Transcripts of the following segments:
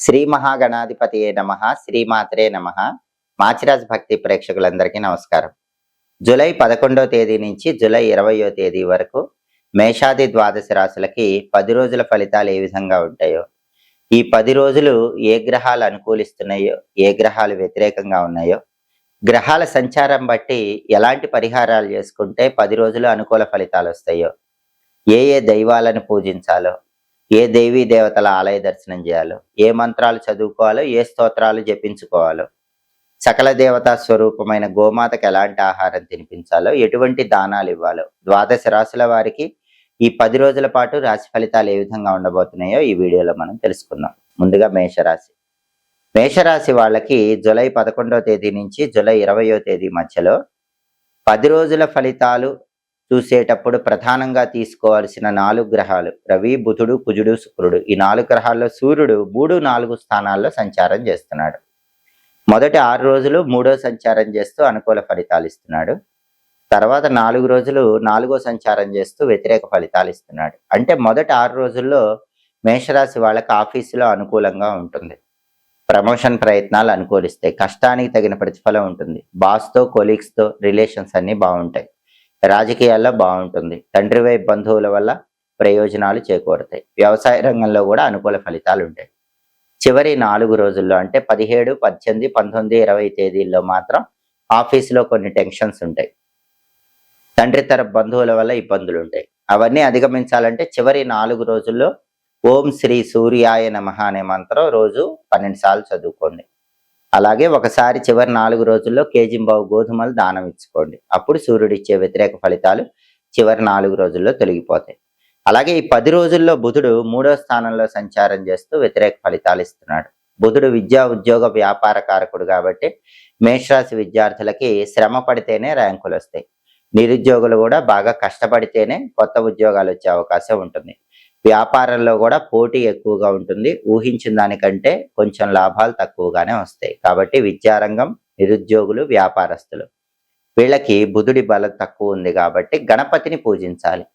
శ్రీ మహాగణాధిపతియే నమః. శ్రీమాత్రే నమః. మాచిరాజ్ భక్తి ప్రేక్షకులందరికీ నమస్కారం. జూలై 11వ తేదీ నుంచి జూలై 20వ తేదీ వరకు మేషాది ద్వాదశ రాశులకి 10 రోజుల ఫలితాలు ఏ విధంగా ఉంటాయో, ఈ 10 రోజులు ఏ గ్రహాలు అనుకూలిస్తున్నాయో, ఏ గ్రహాలు వ్యతిరేకంగా ఉన్నాయో, గ్రహాల సంచారం బట్టి ఎలాంటి పరిహారాలు చేసుకుంటే 10 రోజులు అనుకూల ఫలితాలు వస్తాయో, ఏ ఏ దైవాలను పూజించాలో, ఏ దేవీ దేవతల ఆలయ దర్శనం చేయాలో, ఏ మంత్రాలు చదువుకోవాలో, ఏ స్తోత్రాలు జపించుకోవాలో, సకల దేవతా స్వరూపమైన గోమాతకు ఎలాంటి ఆహారం తినిపించాలో, ఎటువంటి దానాలు ఇవ్వాలో, ద్వాదశ రాశుల వారికి ఈ 10 రోజుల పాటు రాశి ఫలితాలు ఏ విధంగా ఉండబోతున్నాయో ఈ వీడియోలో మనం తెలుసుకుందాం. ముందుగా మేషరాశి. మేషరాశి వాళ్ళకి జూలై 11వ తేదీ నుంచి జూలై 20వ తేదీ మధ్యలో 10 రోజుల ఫలితాలు చూసేటప్పుడు ప్రధానంగా తీసుకోవాల్సిన 4 గ్రహాలు రవి, బుధుడు, కుజుడు, శుక్రుడు. ఈ 4 గ్రహాల్లో సూర్యుడు 3, 4 స్థానాల్లో సంచారం చేస్తున్నాడు. మొదటి 6 రోజులు 3వ సంచారం చేస్తూ అనుకూల ఫలితాలు ఇస్తున్నాడు. తర్వాత 4 రోజులు 4వ సంచారం చేస్తూ వ్యతిరేక ఫలితాలు ఇస్తున్నాడు. అంటే మొదటి 6 రోజుల్లో మేషరాశి వాళ్ళకి ఆఫీసులో అనుకూలంగా ఉంటుంది. ప్రమోషన్ ప్రయత్నాలు అనుకూలిస్తాయి. కష్టానికి తగిన ప్రతిఫలం ఉంటుంది. బాస్తో, కొలీగ్స్తో రిలేషన్స్ అన్నీ బాగుంటాయి. రాజకీయాల్లో బాగుంటుంది. తండ్రి వైపు బంధువుల వల్ల ప్రయోజనాలు చేకూరుతాయి. వ్యవసాయ రంగంలో కూడా అనుకూల ఫలితాలు ఉంటాయి. చివరి 4 రోజుల్లో అంటే 17, 18, 19, 20 తేదీల్లో మాత్రం ఆఫీసులో కొన్ని టెన్షన్స్ ఉంటాయి. తండ్రి తరపు బంధువుల వల్ల ఇబ్బందులు ఉంటాయి. అవన్నీ అధిగమించాలంటే చివరి 4 రోజుల్లో ఓం శ్రీ సూర్యాయ నమః అనే మంత్రం రోజు 12 సార్లు చదువుకోండి. అలాగే ఒకసారి చివరి 4 రోజుల్లో కేజింబావు గోధుమలు దానం ఇచ్చుకోండి. అప్పుడు సూర్యుడు ఇచ్చే వ్యతిరేక ఫలితాలు చివరి 4 రోజుల్లో తొలగిపోతాయి. అలాగే ఈ 10 రోజుల్లో బుధుడు 3వ స్థానంలో సంచారం చేస్తూ వ్యతిరేక ఫలితాలు ఇస్తున్నాడు. బుధుడు విద్యా, ఉద్యోగ, వ్యాపార కారకుడు కాబట్టి మేషరాశి విద్యార్థులకి శ్రమ పడితేనే ర్యాంకులు వస్తాయి. నిరుద్యోగులు కూడా బాగా కష్టపడితేనే కొత్త ఉద్యోగాలు వచ్చే అవకాశం ఉంటుంది. వ్యాపారంలో కూడా పోటీ ఎక్కువగా ఉంటుంది. ఊహించిన దానికంటే కొంచెం లాభాలు తక్కువగానే వస్తాయి. కాబట్టి విద్యారంగం, నిరుద్యోగులు, వ్యాపారస్తులు వీళ్ళకి బుధుడి బలం తక్కువ ఉంది కాబట్టి గణపతిని పూజించాలి.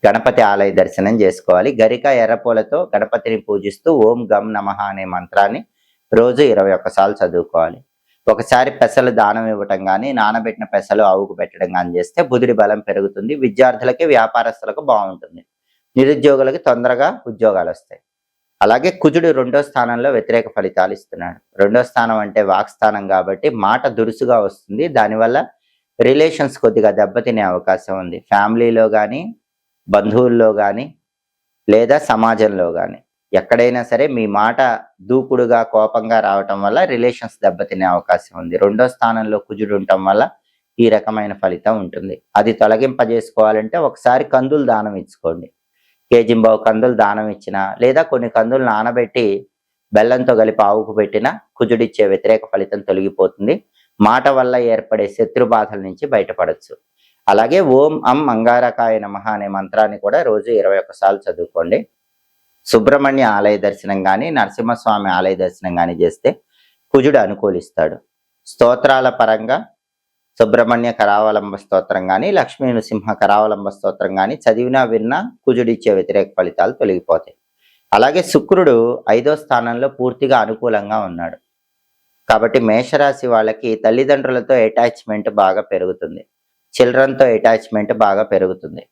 గణపతి ఆలయ దర్శనం చేసుకోవాలి. గరిక, ఎర్రపూలతో గణపతిని పూజిస్తూ ఓం గం నమః అనే మంత్రాన్ని రోజు 21 సార్లు చదువుకోవాలి. ఒకసారి పెసలు దానం ఇవ్వటం కానీ, నానబెట్టిన పెసలు ఆవుకు పెట్టడం కానీ చేస్తే బుధుడి బలం పెరుగుతుంది. విద్యార్థులకి, వ్యాపారస్తులకు బాగుంటుంది. నిరుద్యోగులకి తొందరగా ఉద్యోగాలు వస్తాయి. అలాగే కుజుడు 2వ స్థానంలో వ్యతిరేక ఫలితాలు ఇస్తున్నాడు. 2వ స్థానం అంటే వాక్స్థానం కాబట్టి మాట దురుసుగా వస్తుంది. దానివల్ల రిలేషన్స్ కొద్దిగా దెబ్బతినే అవకాశం ఉంది. ఫ్యామిలీలో కానీ, బంధువుల్లో కానీ, లేదా సమాజంలో కానీ ఎక్కడైనా సరే మీ మాట దూకుడుగా, కోపంగా రావటం వల్ల రిలేషన్స్ దెబ్బతినే అవకాశం ఉంది. 2వ స్థానంలో కుజుడు ఉండటం వల్ల ఈ రకమైన ఫలితం ఉంటుంది. అది తొలగింపజేసుకోవాలంటే ఒకసారి కందులు దానం ఇచ్చుకోండి. కేజింబావు కందులు దానం ఇచ్చినా, లేదా కొన్ని కందులు నానబెట్టి బెల్లంతో కలిపి ఆవుకు పెట్టినా కుజుడిచ్చే వ్యతిరేక ఫలితం తొలగిపోతుంది. మాట వల్ల ఏర్పడే శత్రు బాధల నుంచి బయటపడచ్చు. అలాగే ఓం అం అంగారకాయ నమః అనే మంత్రాన్ని కూడా రోజు 21 సార్లు చదువుకోండి. సుబ్రహ్మణ్య ఆలయ దర్శనం కానీ, నరసింహస్వామి ఆలయ దర్శనం కానీ చేస్తే కుజుడు అనుకూలిస్తాడు. స్తోత్రాల పరంగా సుబ్రహ్మణ్య కరావలంబ స్తోత్రం కానీ, లక్ష్మీ నృసింహ కరావలంబ స్తోత్రం కానీ చదివినా, విన్నా కుజుడిచ్చే వ్యతిరేక ఫలితాలు తొలగిపోతాయి. అలాగే శుక్రుడు 5వ స్థానంలో పూర్తిగా అనుకూలంగా ఉన్నాడు. కాబట్టి మేషరాశి వాళ్ళకి తల్లిదండ్రులతో అటాచ్మెంట్ బాగా పెరుగుతుంది. చిల్డ్రన్తో అటాచ్మెంట్ బాగా పెరుగుతుంది.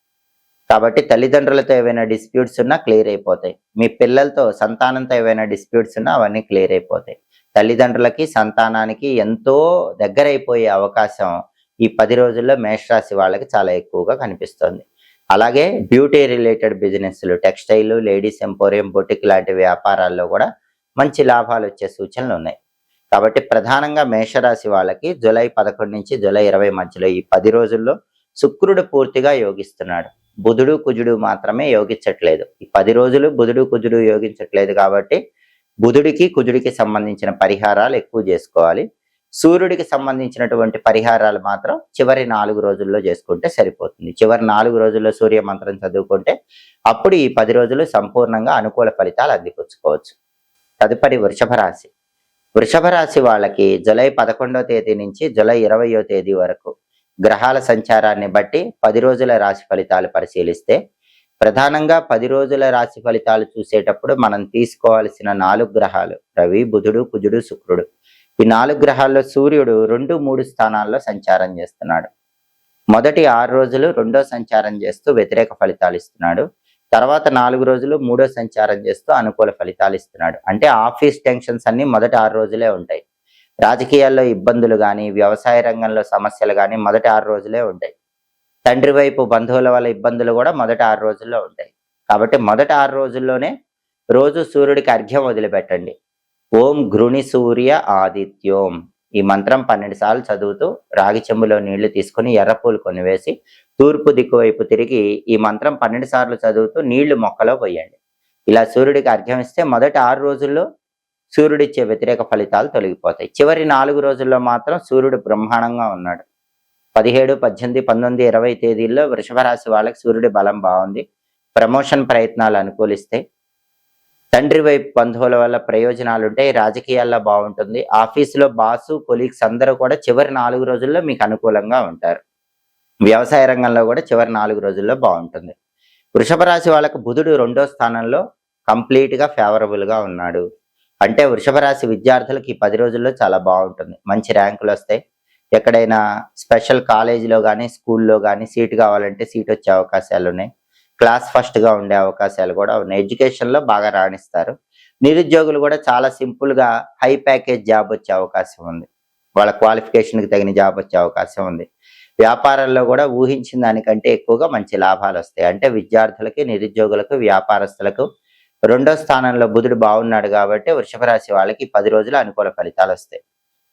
కాబట్టి తల్లిదండ్రులతో ఏవైనా డిస్ప్యూట్స్ ఉన్నా క్లియర్ అయిపోతాయి. మీ పిల్లలతో, సంతానంతో ఏవైనా డిస్ప్యూట్స్ ఉన్నా అవన్నీ క్లియర్ అయిపోతాయి. తల్లిదండ్రులకి, సంతానానికి ఎంతో దగ్గరైపోయే అవకాశం ఈ 10 రోజుల్లో మేషరాశి వాళ్ళకి చాలా ఎక్కువగా కనిపిస్తుంది. అలాగే బ్యూటీ రిలేటెడ్ బిజినెస్లు, టెక్స్టైల్, లేడీస్ ఎంపోరియం, బొటిక్ లాంటి వ్యాపారాల్లో కూడా మంచి లాభాలు వచ్చే సూచనలు ఉన్నాయి. కాబట్టి ప్రధానంగా మేషరాశి వాళ్ళకి జూలై 11 నుంచి జూలై 20 మధ్యలో ఈ 10 రోజుల్లో శుక్రుడు పూర్తిగా యోగిస్తున్నాడు. బుధుడు, కుజుడు మాత్రమే యోగించట్లేదు. ఈ 10 రోజులు బుధుడు, కుజుడు యోగించట్లేదు కాబట్టి బుధుడికి, కుజుడికి సంబంధించిన పరిహారాలు ఎక్కువ చేసుకోవాలి. సూర్యుడికి సంబంధించినటువంటి పరిహారాలు మాత్రం చివరి 4 రోజుల్లో చేసుకుంటే సరిపోతుంది. చివరి 4 రోజుల్లో సూర్య మంత్రం చదువుకుంటే అప్పుడు ఈ 10 రోజులు సంపూర్ణంగా అనుకూల ఫలితాలు అందిపుచ్చుకోవచ్చు. తదుపరి వృషభ రాశి. వృషభ రాశి వాళ్ళకి జూలై 11వ తేదీ నుంచి జూలై 20వ తేదీ వరకు గ్రహాల సంచారాన్ని బట్టి 10 రోజుల రాశి ఫలితాలు పరిశీలిస్తే ప్రధానంగా 10 రోజుల రాశి ఫలితాలు చూసేటప్పుడు మనం తీసుకోవాల్సిన 4 గ్రహాలు రవి, బుధుడు, కుజుడు, శుక్రుడు. ఈ 4 గ్రహాల్లో సూర్యుడు 2, 3 స్థానాల్లో సంచారం చేస్తున్నాడు. మొదటి 6 రోజులు రెండో సంచారం చేస్తూ వ్యతిరేక ఫలితాలు ఇస్తున్నాడు. తర్వాత 4 రోజులు మూడో సంచారం చేస్తూ అనుకూల ఫలితాలు ఇస్తున్నాడు. అంటే ఆఫీస్ టెన్షన్స్ అన్ని మొదటి 6 రోజులే ఉంటాయి. రాజకీయాల్లో ఇబ్బందులు కానీ, వ్యవసాయ రంగంలో సమస్యలు కానీ మొదటి 6 రోజులే ఉంటాయి. తండ్రి వైపు బంధువుల వల్ల ఇబ్బందులు కూడా మొదటి 6 రోజుల్లో ఉంటాయి. కాబట్టి మొదటి 6 రోజుల్లోనే రోజు సూర్యుడికి అర్ఘ్యం వదిలిపెట్టండి. ఓం ఘృణి సూర్య ఆదిత్యోం ఈ మంత్రం 12 సార్లు చదువుతూ రాగి చెంబులో నీళ్లు తీసుకుని ఎర్రపూలు కొనివేసి తూర్పు దిక్కు వైపు తిరిగి ఈ మంత్రం 12 సార్లు చదువుతూ నీళ్లు మొక్కలో పోయండి. ఇలా సూర్యుడికి అర్ఘ్యం ఇస్తే మొదటి 6 రోజుల్లో సూర్యుడిచ్చే వ్యతిరేక ఫలితాలు తొలగిపోతాయి. చివరి 4 రోజుల్లో మాత్రం సూర్యుడు బ్రహ్మాండంగా ఉన్నాడు. 17, 18, 19, 20 తేదీల్లో వృషభ రాశి వాళ్ళకి సూర్యుడి బలం బాగుంది. ప్రమోషన్ ప్రయత్నాలు అనుకూలిస్తాయి. తండ్రి వైపు బంధువుల వల్ల ప్రయోజనాలు ఉంటాయి. రాజకీయాల్లో బాగుంటుంది. ఆఫీసులో బాసు, కొలీగ్స్ అందరూ కూడా చివరి 4 రోజుల్లో మీకు అనుకూలంగా ఉంటారు. వ్యవసాయ రంగంలో కూడా చివరి 4 రోజుల్లో బాగుంటుంది. వృషభ రాశి వాళ్ళకు బుధుడు 2వ స్థానంలో కంప్లీట్ గా ఫేవరబుల్ గా ఉన్నాడు. అంటే వృషభ రాశి విద్యార్థులకి ఈ 10 రోజుల్లో చాలా బాగుంటుంది. మంచి ర్యాంకులు వస్తాయి. ఎక్కడైనా స్పెషల్ కాలేజీలో కానీ, స్కూల్లో కానీ సీట్ కావాలంటే సీట్ వచ్చే అవకాశాలు ఉన్నాయి. క్లాస్ ఫస్ట్ గా ఉండే అవకాశాలు కూడా ఉన్నాయి. ఎడ్యుకేషన్ లో బాగా రాణిస్తారు. నిరుద్యోగులు కూడా చాలా సింపుల్ గా హై ప్యాకేజ్ జాబ్ వచ్చే అవకాశం ఉంది. వాళ్ళ క్వాలిఫికేషన్ కి తగిన జాబ్ వచ్చే అవకాశం ఉంది. వ్యాపారంలో కూడా ఊహించిన దానికంటే ఎక్కువగా మంచి లాభాలు వస్తాయి. అంటే విద్యార్థులకి, నిరుద్యోగులకు, వ్యాపారస్తులకు 2వ స్థానంలో బుధుడు బాగున్నాడు కాబట్టి వృషభ రాశి వాళ్ళకి 10 రోజులు అనుకూల ఫలితాలు వస్తాయి.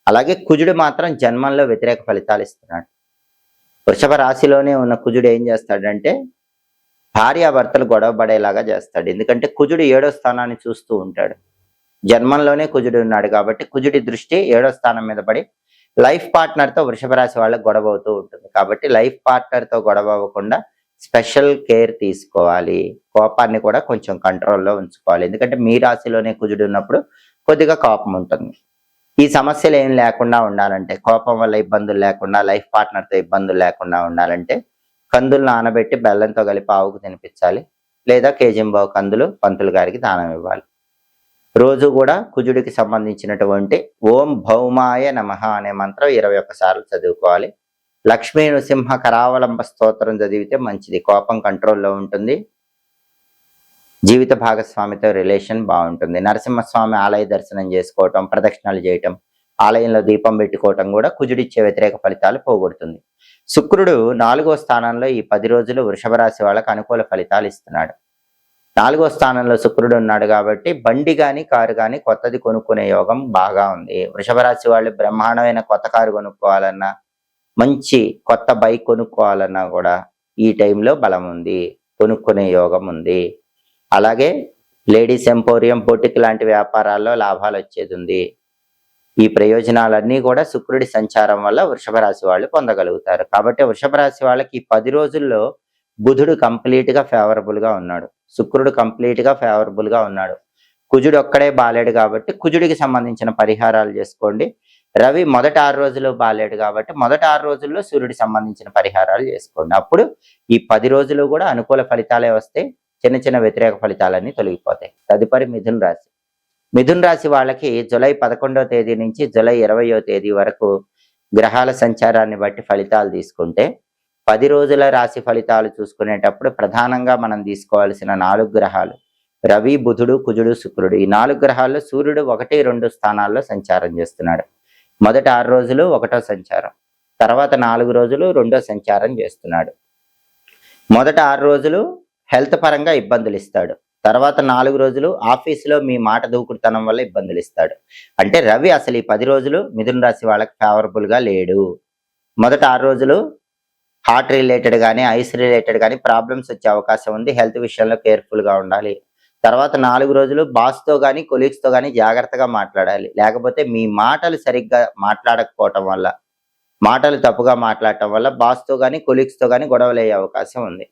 అలాగే కుజుడు మాత్రం జన్మంలో వ్యతిరేక ఫలితాలు ఇస్తున్నాడు. వృషభ రాశిలోనే ఉన్న కుజుడు ఏం చేస్తాడంటే భార్యాభర్తలు గొడవ పడేలాగా చేస్తాడు. ఎందుకంటే కుజుడు 7వ స్థానాన్ని చూస్తూ ఉంటాడు. జన్మంలోనే కుజుడు ఉన్నాడు కాబట్టి కుజుడి దృష్టి 7వ స్థానం మీద పడి లైఫ్ పార్ట్నర్ తో వృషభ రాశి వాళ్ళకి గొడవ అవుతూ ఉంటుంది. కాబట్టి లైఫ్ పార్ట్నర్ తో గొడవ అవ్వకుండా స్పెషల్ కేర్ తీసుకోవాలి. కోపాన్ని కూడా కొంచెం కంట్రోల్లో ఉంచుకోవాలి. ఎందుకంటే మీ రాశిలోనే కుజుడు ఉన్నప్పుడు కొద్దిగా కోపం ఉంటుంది. ఈ సమస్యలు ఏం లేకుండా ఉండాలంటే, కోపం వల్ల ఇబ్బందులు లేకుండా, లైఫ్ పార్ట్నర్తో ఇబ్బందులు లేకుండా ఉండాలంటే కందులు నానబెట్టి బెల్లంతో కలిపి ఆవుకు తినిపించాలి. లేదా కేజింబావు కందులు పంతులు గారికి దానం ఇవ్వాలి. రోజు కూడా కుజుడికి సంబంధించినటువంటి ఓం భౌమాయ నమః అనే మంత్రం 21 సార్లు చదువుకోవాలి. లక్ష్మీ నృసింహ కరావలంబ స్తోత్రం చదివితే మంచిది. కోపం కంట్రోల్లో ఉంటుంది. జీవిత భాగస్వామితో రిలేషన్ బాగుంటుంది. నరసింహస్వామి ఆలయ దర్శనం చేసుకోవటం, ప్రదక్షిణలు చేయటం, ఆలయంలో దీపం పెట్టుకోవటం కూడా కుజుడిచ్చే వ్యతిరేక ఫలితాలు పోగొడుతుంది. శుక్రుడు 4వ స్థానంలో ఈ 10 రోజులు వృషభ రాశి వాళ్ళకు అనుకూల ఫలితాలు ఇస్తున్నాడు. 4వ స్థానంలో శుక్రుడు ఉన్నాడు కాబట్టి బండి కానీ, కారు కానీ కొత్తది కొనుక్కునే యోగం బాగా ఉంది. వృషభ రాశి వాళ్ళు బ్రహ్మాండమైన కొత్త కారు కొనుక్కోవాలన్నా, మంచి కొత్త బైక్ కొనుక్కోవాలన్నా కూడా ఈ టైంలో బలం ఉంది, కొనుక్కునే యోగం ఉంది. అలాగే లేడీస్ ఎంపోరియం, బొటిక్ లాంటి వ్యాపారాల్లో లాభాలు వచ్చేది ఉంది. ఈ ప్రయోజనాలన్నీ కూడా శుక్రుడి సంచారం వల్ల వృషభ రాశి వాళ్ళు పొందగలుగుతారు. కాబట్టి వృషభ రాశి వాళ్ళకి ఈ 10 రోజుల్లో బుధుడు కంప్లీట్ గా ఫేవరబుల్ గా ఉన్నాడు. శుక్రుడు కంప్లీట్ గా ఫేవరబుల్ గా ఉన్నాడు. కుజుడు ఒక్కడే బాలేడు కాబట్టి కుజుడికి సంబంధించిన పరిహారాలు చేసుకోండి. రవి మొదటి 6 రోజులు బాలేడు కాబట్టి మొదటి 6 రోజుల్లో సూర్యుడికి సంబంధించిన పరిహారాలు చేసుకోండి. అప్పుడు ఈ 10 రోజులు కూడా అనుకూల ఫలితాలే వస్తాయి. చిన్న చిన్న వ్యతిరేక ఫలితాలన్నీ తొలగిపోతాయి. తదుపరి మిథున రాశి. మిథున రాశి వాళ్ళకి జూలై 11వ తేదీ నుంచి జూలై 20వ తేదీ వరకు గ్రహాల సంచారాన్ని బట్టి ఫలితాలు తీసుకుంటే 10 రోజుల రాశి ఫలితాలు చూసుకునేటప్పుడు ప్రధానంగా మనం తీసుకోవాల్సిన 4 గ్రహాలు రవి, బుధుడు, కుజుడు, శుక్రుడు. ఈ 4 గ్రహాల్లో సూర్యుడు 1, 2 స్థానాల్లో సంచారం చేస్తున్నాడు. మొదటి 6 రోజులు 1వ సంచారం, తర్వాత 4 రోజులు 2వ సంచారం చేస్తున్నాడు. మొదటి 6 రోజులు హెల్త్ పరంగా ఇబ్బందులు ఇస్తాడు. తర్వాత 4 రోజులు ఆఫీసులో మీ మాట దూకుడుతనం వల్ల ఇబ్బందులు ఇస్తాడు. అంటే రవి అసలు ఈ 10 రోజులు మిథున రాశి వాళ్ళకి ఫేవరబుల్ గా లేడు. మొదటి 6 రోజులు హార్ట్ రిలేటెడ్ కానీ, ఐస్ రిలేటెడ్ కానీ ప్రాబ్లమ్స్ వచ్చే అవకాశం ఉంది. హెల్త్ విషయంలో కేర్ఫుల్ గా ఉండాలి. తర్వాత 4 రోజులు బాస్ తో కానీ, కొలీగ్స్ తో కానీ జాగ్రత్తగా మాట్లాడాలి. లేకపోతే మీ మాటలు సరిగ్గా మాట్లాడకపోవటం వల్ల, మాటలు తప్పుగా మాట్లాడటం వల్ల బాస్ తో కానీ, కొలీగ్స్ తో కానీ గొడవలు అయ్యే అవకాశం ఉంది.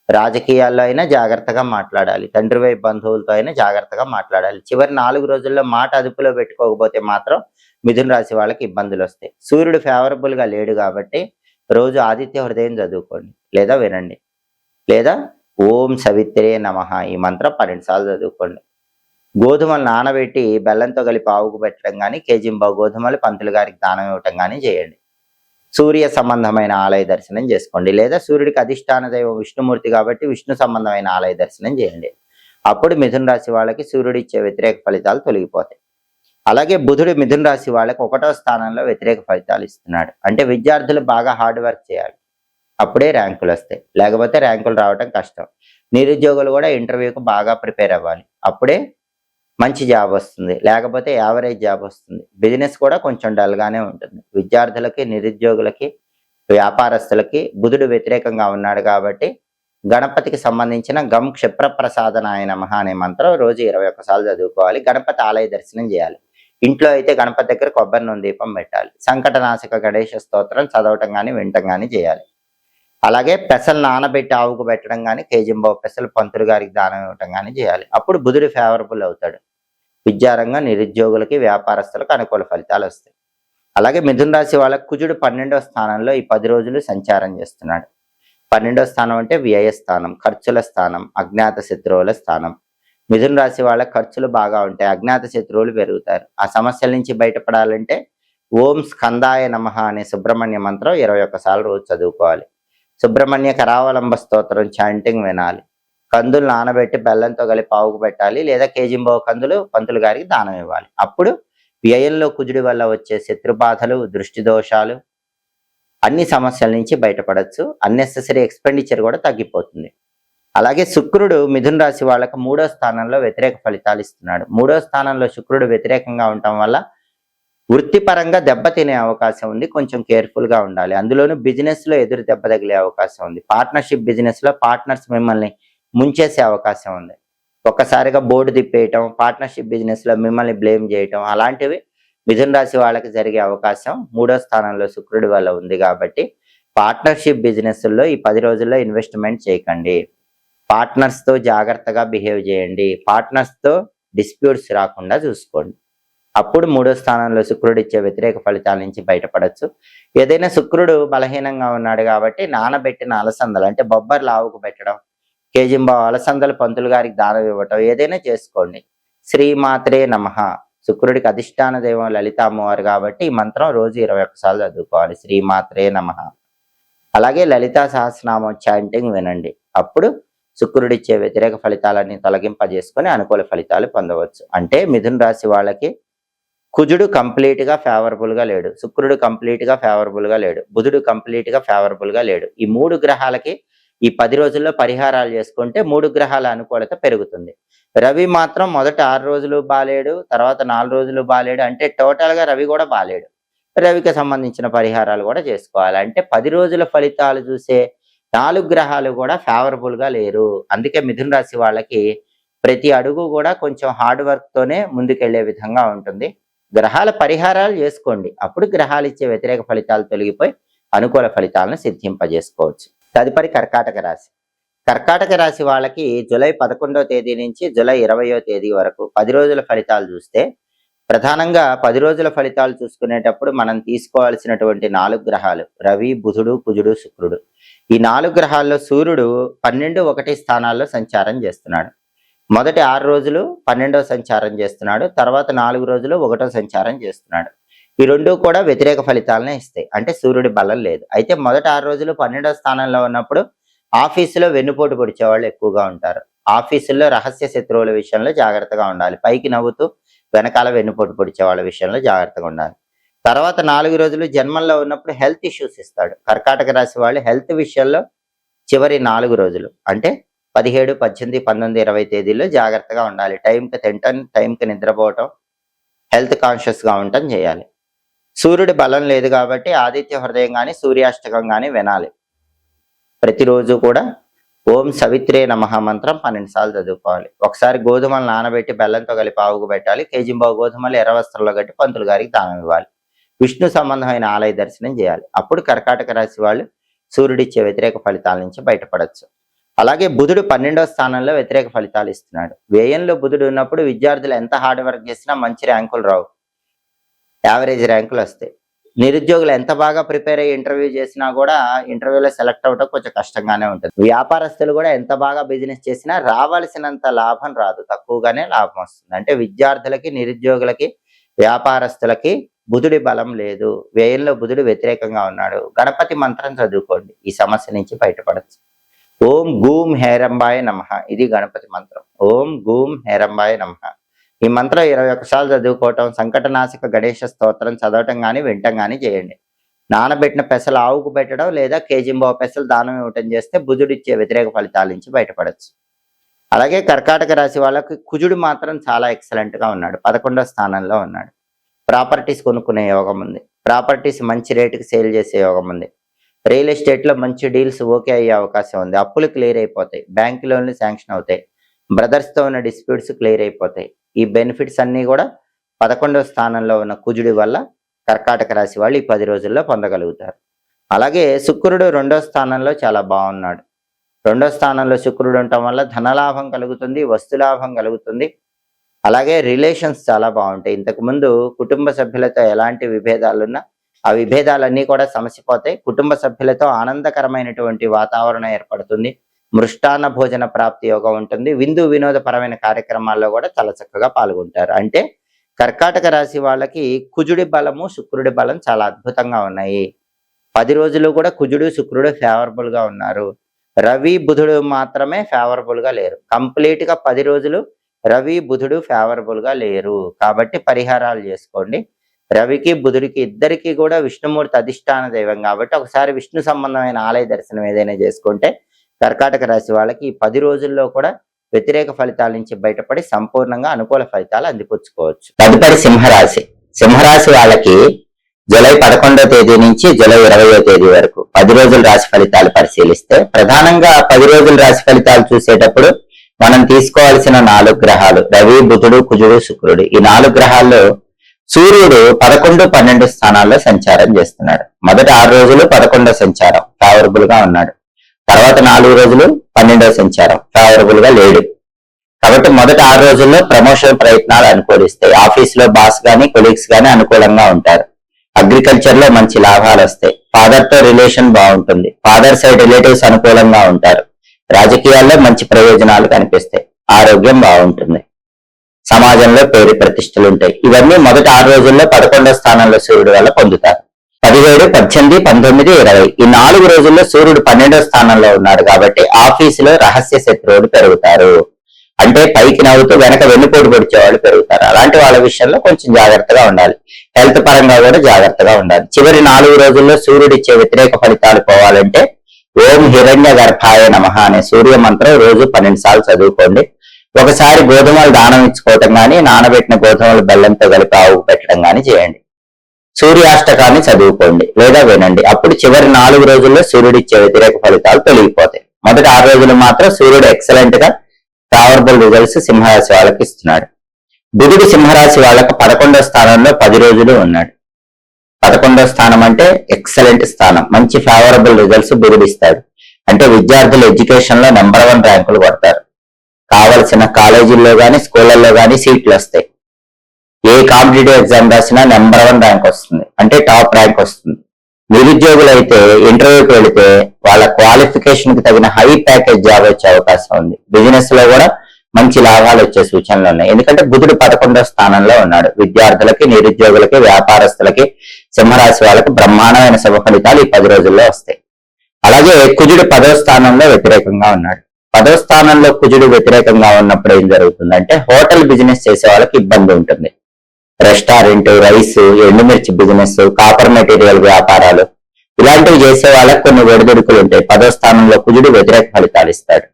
రాజకీయాల్లో అయినా జాగ్రత్తగా మాట్లాడాలి. తండ్రి వైపు బంధువులతో అయినా జాగ్రత్తగా మాట్లాడాలి. చివరి 4 రోజుల్లో మాట అదుపులో పెట్టుకోకపోతే మాత్రం మిథున రాశి వాళ్ళకి ఇబ్బందులు వస్తాయి. సూర్యుడు ఫేవరబుల్ గా లేడు కాబట్టి రోజు ఆదిత్య హృదయం చదువుకోండి, లేదా వినండి, లేదా ఓం సవిత్రే నమః ఈ మంత్రం 12 సార్లు చదువుకోండి. గోధుమలు నానబెట్టి బెల్లంతో కలిపి ఆవుకు పెట్టడం కానీ, కేజింబావు గోధుమలు పంతులు గారికి దానం ఇవ్వటం కానీ చేయండి. సూర్య సంబంధమైన ఆలయ దర్శనం చేసుకోండి, లేదా సూర్యుడికి అధిష్టాన దైవం విష్ణుమూర్తి కాబట్టి విష్ణు సంబంధమైన ఆలయ దర్శనం చేయండి. అప్పుడు మిథున రాశి వాళ్ళకి సూర్యుడు ఇచ్చే వ్యతిరేక ఫలితాలు తొలగిపోతాయి. అలాగే బుధుడు మిథున రాశి వాళ్ళకి 1వ స్థానంలో వ్యతిరేక ఫలితాలు ఇస్తున్నాడు. అంటే విద్యార్థులు బాగా హార్డ్ వర్క్ చేయాలి, అప్పుడే ర్యాంకులు వస్తాయి, లేకపోతే ర్యాంకులు రావడం కష్టం. నిరుద్యోగులు కూడా ఇంటర్వ్యూకి బాగా ప్రిపేర్ అవ్వాలి, అప్పుడే మంచి జాబ్ వస్తుంది, లేకపోతే యావరేజ్ జాబ్ వస్తుంది. బిజినెస్ కూడా కొంచెం డల్గానే ఉంటుంది. విద్యార్థులకి, నిరుద్యోగులకి, వ్యాపారస్తులకి బుధుడు వ్యతిరేకంగా ఉన్నాడు కాబట్టి గణపతికి సంబంధించిన గం క్షిప్రప్రసాదనాయ నమః అనే మంత్రం రోజు 21 సార్లు చదువుకోవాలి. గణపతి ఆలయ దర్శనం చేయాలి. ఇంట్లో అయితే గణపతి దగ్గర కొబ్బరి నూనె దీపం పెట్టాలి. సంకటనాశక గణేష స్తోత్రం చదవటం కానీ వినటం కానీ చేయాలి. అలాగే పెసలు నానబెట్టి ఆవుకు పెట్టడం కానీ, కేజింబావు పెసలు పంతులు గారికి దానం ఇవ్వటం కానీ చేయాలి. అప్పుడు బుధుడు ఫేవరబుల్ అవుతాడు. విద్యారంగం, నిరుద్యోగులకి, వ్యాపారస్తులకు అనుకూల ఫలితాలు వస్తాయి. అలాగే మిథున రాశి వాళ్ళకి కుజుడు 12వ స్థానంలో ఈ 10 రోజులు సంచారం చేస్తున్నాడు. 12వ స్థానం అంటే వ్యయ స్థానం, ఖర్చుల స్థానం, అజ్ఞాత శత్రువుల స్థానం. మిథున రాశి వాళ్ళ ఖర్చులు బాగా ఉంటాయి, అజ్ఞాత శత్రువులు పెరుగుతారు. ఆ సమస్యల నుంచి బయటపడాలంటే ఓం స్కందాయ నమః అనే సుబ్రహ్మణ్య మంత్రం 21 సార్లు రోజు చదువుకోవాలి. సుబ్రహ్మణ్య కరావలంబ స్తోత్రం చాంటింగ్ వినాలి. కందులు నానబెట్టి బెల్లంతో కలిపి ఆవుకు పెట్టాలి, లేదా కేజింబావు కందులు పంతులు గారికి దానం ఇవ్వాలి. అప్పుడు వ్యయంలో కుజుడి వల్ల వచ్చే శత్రుబాధలు, దృష్టి దోషాలు, అన్ని సమస్యల నుంచి బయటపడచ్చు. అన్నెసెసరీ ఎక్స్పెండిచర్ కూడా తగ్గిపోతుంది. అలాగే శుక్రుడు మిథున రాశి వాళ్ళకి 3వ స్థానంలో వ్యతిరేక ఫలితాలు ఇస్తున్నాడు. 3వ స్థానంలో శుక్రుడు వ్యతిరేకంగా ఉండటం వల్ల వృత్తిపరంగా దెబ్బతినే అవకాశం ఉంది, కొంచెం కేర్ఫుల్ గా ఉండాలి. అందులోనూ బిజినెస్ లో ఎదురు దెబ్బ తగిలే అవకాశం ఉంది. పార్ట్నర్షిప్ బిజినెస్ లో పార్ట్నర్స్ మిమ్మల్ని ముంచేసే అవకాశం ఉంది. ఒక్కసారిగా బోర్డు తిప్పేయటం, పార్ట్నర్షిప్ బిజినెస్ లో మిమ్మల్ని బ్లేమ్ చేయటం, అలాంటివి మిథున రాశి వాళ్ళకి జరిగే అవకాశం 3వ స్థానంలో శుక్రుడి వల్ల ఉంది. కాబట్టి పార్ట్నర్షిప్ బిజినెస్ లో ఈ 10 రోజుల్లో ఇన్వెస్ట్మెంట్ చేయకండి. పార్ట్నర్స్ తో జాగ్రత్తగా బిహేవ్ చేయండి. పార్ట్నర్స్ తో డిస్ప్యూట్స్ రాకుండా చూసుకోండి. అప్పుడు 3వ స్థానంలో శుక్రుడు ఇచ్చే వ్యతిరేక ఫలితాల నుంచి బయటపడచ్చు. ఏదైనా శుక్రుడు బలహీనంగా ఉన్నాడు కాబట్టి నానబెట్టిన అలసందలు అంటే బొబ్బర్లు ఆవుకు పెట్టడం, కేజింబావు అలసందలు పంతులు గారికి దానం ఇవ్వటం ఏదైనా చేసుకోండి. శ్రీమాత్రే నమః. శుక్రుడికి అధిష్టాన దైవం లలిత అమ్మవారు కాబట్టి ఈ మంత్రం రోజు 21 సార్లు చదువుకోవాలి. శ్రీమాత్రే నమః. అలాగే లలితా సహస్రనామం చాంటింగ్ వినండి. అప్పుడు శుక్రుడిచ్చే వ్యతిరేక ఫలితాలన్నీ తొలగింపజేసుకొని అనుకూల ఫలితాలు పొందవచ్చు. అంటే మిథున రాశి వాళ్ళకి కుజుడు కంప్లీట్ గా ఫేవరబుల్ గా లేడు, శుక్రుడు కంప్లీట్ గా ఫేవరబుల్ గా లేడు, బుధుడు కంప్లీట్ గా ఫేవరబుల్ గా లేడు. ఈ 3 గ్రహాలకి ఈ 10 రోజుల్లో పరిహారాలు చేసుకుంటే 3 గ్రహాల అనుకూలత పెరుగుతుంది. రవి మాత్రం మొదట 6 రోజులు బాలేడు, తర్వాత 4 రోజులు బాలేడు. అంటే టోటల్ గా రవి కూడా బాలేడు. రవికి సంబంధించిన పరిహారాలు కూడా చేసుకోవాలి. అంటే 10 రోజుల ఫలితాలు చూసే 4 గ్రహాలు కూడా ఫేవరబుల్ గా లేరు. అందుకే మిథున రాశి వాళ్ళకి ప్రతి అడుగు కూడా కొంచెం హార్డ్ వర్క్ తోనే ముందుకెళ్లే విధంగా ఉంటుంది. గ్రహాల పరిహారాలు చేసుకోండి, అప్పుడు గ్రహాలు ఇచ్చే వ్యతిరేక ఫలితాలు తొలగిపోయి అనుకూల ఫలితాలను సిద్ధింపజేసుకోవచ్చు. తదుపరి కర్కాటక రాశి. కర్కాటక రాశి వాళ్ళకి జూలై 11వ తేదీ నుంచి జూలై 20వ తేదీ వరకు 10 రోజుల ఫలితాలు చూస్తే, ప్రధానంగా 10 రోజుల ఫలితాలు చూసుకునేటప్పుడు మనం తీసుకోవాల్సినటువంటి 4 గ్రహాలు రవి, బుధుడు, కుజుడు, శుక్రుడు. ఈ 4 గ్రహాల్లో సూర్యుడు 12, 1 స్థానాల్లో సంచారం చేస్తున్నాడు. మొదటి 6 రోజులు 12వ సంచారం చేస్తున్నాడు, తర్వాత 4 రోజులు 1వ సంచారం చేస్తున్నాడు. ఈ 2 కూడా వ్యతిరేక ఫలితాలనే ఇస్తాయి. అంటే సూర్యుడి బలం లేదు. అయితే మొదటి 6 రోజులు 12వ స్థానంలో ఉన్నప్పుడు ఆఫీసులో వెన్నుపోటు పొడిచే వాళ్ళు ఎక్కువగా ఉంటారు. ఆఫీసుల్లో రహస్య శత్రువుల విషయంలో జాగ్రత్తగా ఉండాలి. పైకి నవ్వుతూ వెనకాల వెన్నుపోటు పొడిచే వాళ్ళ విషయంలో జాగ్రత్తగా ఉండాలి. తర్వాత 4 రోజులు జన్మంలో ఉన్నప్పుడు హెల్త్ ఇష్యూస్ ఇస్తాడు. కర్కాటక రాశి వాళ్ళు హెల్త్ విషయంలో చివరి 4 రోజులు అంటే 17, 18, 19, 20 తేదీల్లో జాగ్రత్తగా ఉండాలి. టైంకి తినటం, టైంకి నిద్రపోవటం, హెల్త్ కాన్షియస్ గా ఉండటం చేయాలి. సూర్యుడి బలం లేదు కాబట్టి ఆదిత్య హృదయం కానీ సూర్యాష్టకం కానీ వినాలి. ప్రతిరోజు కూడా ఓం సవిత్రే నమః మంత్రం 12 సార్లు చదువుకోవాలి. ఒకసారి గోధుమలు నానబెట్టి బెల్లంతో కలిపి ఆవుకు పెట్టాలి. కేజింబావు గోధుమలు ఎర్ర వస్త్రంలో కట్టి పంతులు గారికి దానం ఇవ్వాలి. విష్ణు సంబంధమైన ఆలయ దర్శనం చేయాలి. అప్పుడు కర్కాటక రాశి వాళ్ళు సూర్యుడిచ్చే వ్యతిరేక ఫలితాల నుంచి బయటపడచ్చు. అలాగే బుధుడు 12వ స్థానంలో వ్యతిరేక ఫలితాలు ఇస్తున్నాడు. వ్యయంలో బుధుడు ఉన్నప్పుడు విద్యార్థులు ఎంత హార్డ్ వర్క్ చేసినా మంచి ర్యాంకులు రావు, యావరేజ్ ర్యాంకులు వస్తాయి. నిరుద్యోగులు ఎంత బాగా ప్రిపేర్ అయ్యి ఇంటర్వ్యూ చేసినా కూడా ఇంటర్వ్యూలో సెలెక్ట్ అవ్వడం కొంచెం కష్టంగానే ఉంటుంది. వ్యాపారస్తులు కూడా ఎంత బాగా బిజినెస్ చేసినా రావాల్సినంత లాభం రాదు, తక్కువగానే లాభం వస్తుంది. అంటే విద్యార్థులకి, నిరుద్యోగులకి, వ్యాపారస్తులకి బుధుడి బలం లేదు. వ్యయంలో బుధుడు వ్యతిరేకంగా ఉన్నాడు. గణపతి మంత్రం చదువుకోండి, ఈ సమస్య నుంచి బయటపడచ్చు. ఓం గూం హేరంబాయ నమః, ఇది గణపతి మంత్రం. ఓం గూం హేరంబాయ నమః. ఈ మంత్రం 21 సార్లు చదువుకోవటం, సంకటనాశక గణేష స్తోత్రం చదవటం కానీ వినటం కానీ చేయండి. నానబెట్టిన పెసలు ఆవుకు పెట్టడం లేదా కేజింబావు పెసలు దానం ఇవ్వటం చేస్తే బుధుడు ఇచ్చే వ్యతిరేక ఫలితాల నుంచి బయటపడచ్చు. అలాగే కర్కాటక రాశి వాళ్ళకి కుజుడు మాత్రం చాలా ఎక్సలెంట్ గా ఉన్నాడు. 11వ స్థానంలో ఉన్నాడు. ప్రాపర్టీస్ కొనుక్కునే యోగం ఉంది. ప్రాపర్టీస్ మంచి రేటుకి సేల్ చేసే యోగం ఉంది. రియల్ ఎస్టేట్ లో మంచి డీల్స్ ఓకే అయ్యే అవకాశం ఉంది. అప్పులు క్లియర్ అయిపోతాయి. బ్యాంక్ లోన్లు శాంక్షన్ అవుతాయి. బ్రదర్స్ తో ఉన్న డిస్ప్యూట్స్ క్లియర్ అయిపోతాయి. ఈ బెనిఫిట్స్ అన్ని కూడా 11వ స్థానంలో ఉన్న కుజుడి వల్ల కర్కాటక రాశి వాళ్ళు ఈ 10 రోజుల్లో పొందగలుగుతారు. అలాగే శుక్రుడు 2వ స్థానంలో చాలా బాగున్నాడు. 2వ స్థానంలో శుక్రుడు ఉండటం వల్ల ధనలాభం కలుగుతుంది, వస్తులాభం కలుగుతుంది. అలాగే రిలేషన్స్ చాలా బాగుంటాయి. ఇంతకు ముందు కుటుంబ సభ్యులతో ఎలాంటి విభేదాలున్నా ఆ విభేదాలన్నీ కూడా సమసిపోతాయి. కుటుంబ సభ్యులతో ఆనందకరమైనటువంటి వాతావరణం ఏర్పడుతుంది. మృష్టాన్న భోజన ప్రాప్తి యోగం ఉంటుంది. విందు వినోదపరమైన కార్యక్రమాల్లో కూడా చాలా చక్కగా పాల్గొంటారు. అంటే కర్కాటక రాశి వాళ్ళకి కుజుడి బలము, శుక్రుడి బలం చాలా అద్భుతంగా ఉన్నాయి. 10 రోజులు కూడా కుజుడు, శుక్రుడు ఫేవరబుల్ గా ఉన్నారు. రవి, బుధుడు మాత్రమే ఫేవరబుల్ గా లేరు. కంప్లీట్ గా 10 రోజులు రవి, బుధుడు ఫేవరబుల్ గా లేరు. కాబట్టి పరిహారాలు చేసుకోండి. రవికి, బుధుడికి ఇద్దరికి కూడా విష్ణుమూర్తి అధిష్టాన దైవం కాబట్టి ఒకసారి విష్ణు సంబంధమైన ఆలయ దర్శనం ఏదైనా చేసుకుంటే కర్కాటక రాశి వాళ్ళకి ఈ 10 రోజుల్లో కూడా వ్యతిరేక ఫలితాల నుంచి బయటపడి సంపూర్ణంగా అనుకూల ఫలితాలు అందిపుచ్చుకోవచ్చు. తదుపరి సింహరాశి. సింహరాశి వాళ్ళకి జూలై 11వ తేదీ నుంచి జూలై 20వ తేదీ వరకు 10 రోజుల రాశి ఫలితాలు పరిశీలిస్తే ప్రధానంగా 10 రోజుల రాశి ఫలితాలు చూసేటప్పుడు మనం తీసుకోవాల్సిన 4 గ్రహాలు రవి, బుధుడు, కుజుడు, శుక్రుడు. ఈ 4 గ్రహాల్లో సూర్యుడు 11, 12 స్థానాల్లో సంచారం చేస్తున్నాడు. మొదటి 6 రోజులు 11వ సంచారం ఫేవరబుల్ గా ఉన్నాడు. తర్వాత 4 రోజులు 12వ సంచారం ఫేవరబుల్ గా లేడు. కాబట్టి మొదటి 6 రోజుల్లో ప్రమోషన్ ప్రయత్నాలు అనుకూలిస్తాయి. ఆఫీస్ లో బాస్ గానీ కొలీగ్స్ గానీ అనుకూలంగా ఉంటారు. అగ్రికల్చర్ లో మంచి లాభాలు వస్తాయి. ఫాదర్ తో రిలేషన్ బాగుంటుంది. ఫాదర్ సైడ్ రిలేటివ్స్ అనుకూలంగా ఉంటారు. రాజకీయాల్లో మంచి ప్రయోజనాలు కనిపిస్తాయి. ఆరోగ్యం బాగుంటుంది. సమాజంలో పేరు ప్రతిష్టలు ఉంటాయి. ఇవన్నీ మొదటి 6 రోజుల్లో 11వ స్థానంలో సూర్యుడు వల్ల పొందుతారు. 17, 18, 19, 20 ఈ 4 రోజుల్లో సూర్యుడు 12వ స్థానంలో ఉన్నాడు కాబట్టి ఆఫీసులో రహస్య శత్రువులు పెరుగుతారు. అంటే పైకి నవ్వుతూ వెనక వెన్నుపోటు పొడిచేవాళ్ళు పెరుగుతారు. అలాంటి వాళ్ళ విషయంలో కొంచెం జాగ్రత్తగా ఉండాలి. హెల్త్ పరంగా కూడా జాగ్రత్తగా ఉండాలి. చివరి 4 రోజుల్లో సూర్యుడు ఇచ్చే వ్యతిరేక ఫలితాలు పోవాలంటే ఓం హిరణ్య గర్భాయ నమః అనే సూర్య మంత్రం రోజు 12 సార్లు చదువుకోండి. ఒకసారి గోధుమలు దానం ఇచ్చుకోవటం కానీ, నానబెట్టిన గోధుమలు బెల్లంతో కలిపి ఆవుకు పెట్టడం కానీ చేయండి. సూర్యాష్టకాన్ని చదువుకోండి లేదా వినండి. అప్పుడు చివరి 4 రోజుల్లో సూర్యుడు ఇచ్చే వ్యతిరేక ఫలితాలు తొలగిపోతాయి. మొదటి 6 రోజులు మాత్రం సూర్యుడు ఎక్సలెంట్ గా ఫేవరబుల్ రిజల్ట్స్ సింహరాశి వాళ్ళకి ఇస్తున్నాడు. బుధుడు సింహరాశి వాళ్ళకి 11వ స్థానంలో 10 రోజులు ఉన్నాడు. 11వ స్థానం అంటే ఎక్సలెంట్ స్థానం. మంచి ఫేవరబుల్ రిజల్ట్స్ బుధుడు ఇస్తాడు. అంటే విద్యార్థులు ఎడ్యుకేషన్ లో నెంబర్ 1 ర్యాంకులు కొడతారు. కావలసిన కాలేజీల్లో గానీ స్కూళ్ళల్లో గానీ సీట్లు వస్తాయి. ఏ కాంపిటేటివ్ ఎగ్జామ్ రాసినా నెంబర్ 1 ర్యాంక్ వస్తుంది. అంటే టాప్ ర్యాంక్ వస్తుంది. నిరుద్యోగులు అయితే ఇంటర్వ్యూకి వెళితే వాళ్ళ క్వాలిఫికేషన్ కి తగిన హై ప్యాకేజ్ జాబ్ వచ్చే అవకాశం ఉంది. బిజినెస్ లో కూడా మంచి లాభాలు వచ్చే సూచనలు ఉన్నాయి. ఎందుకంటే బుధుడు 11వ స్థానంలో ఉన్నాడు. విద్యార్థులకి, నిరుద్యోగులకి, వ్యాపారస్తులకి, సింహరాశి వాళ్ళకి బ్రహ్మాండమైన శుభ ఫలితాలు ఈ 10 రోజుల్లో వస్తాయి. అలాగే కుజుడు 10వ స్థానంలో వ్యతిరేకంగా ఉన్నాడు. 10వ స్థానంలో కుజుడు వ్యతిరేకంగా ఉన్నప్పుడు ఏం జరుగుతుందంటే హోటల్ బిజినెస్ చేసే వాళ్ళకి ఇబ్బంది ఉంటుంది. రెస్టారెంట్, రైస్, ఎండుమిర్చి బిజినెస్, కాపర్ మెటీరియల్ వ్యాపారాలు ఇలాంటివి చేసే వాళ్ళకి కొన్ని ఒడిదుడుకులు ఉంటాయి. 10వ స్థానంలో కుజుడు వ్యతిరేక ఫలితాలు ఇస్తాడు.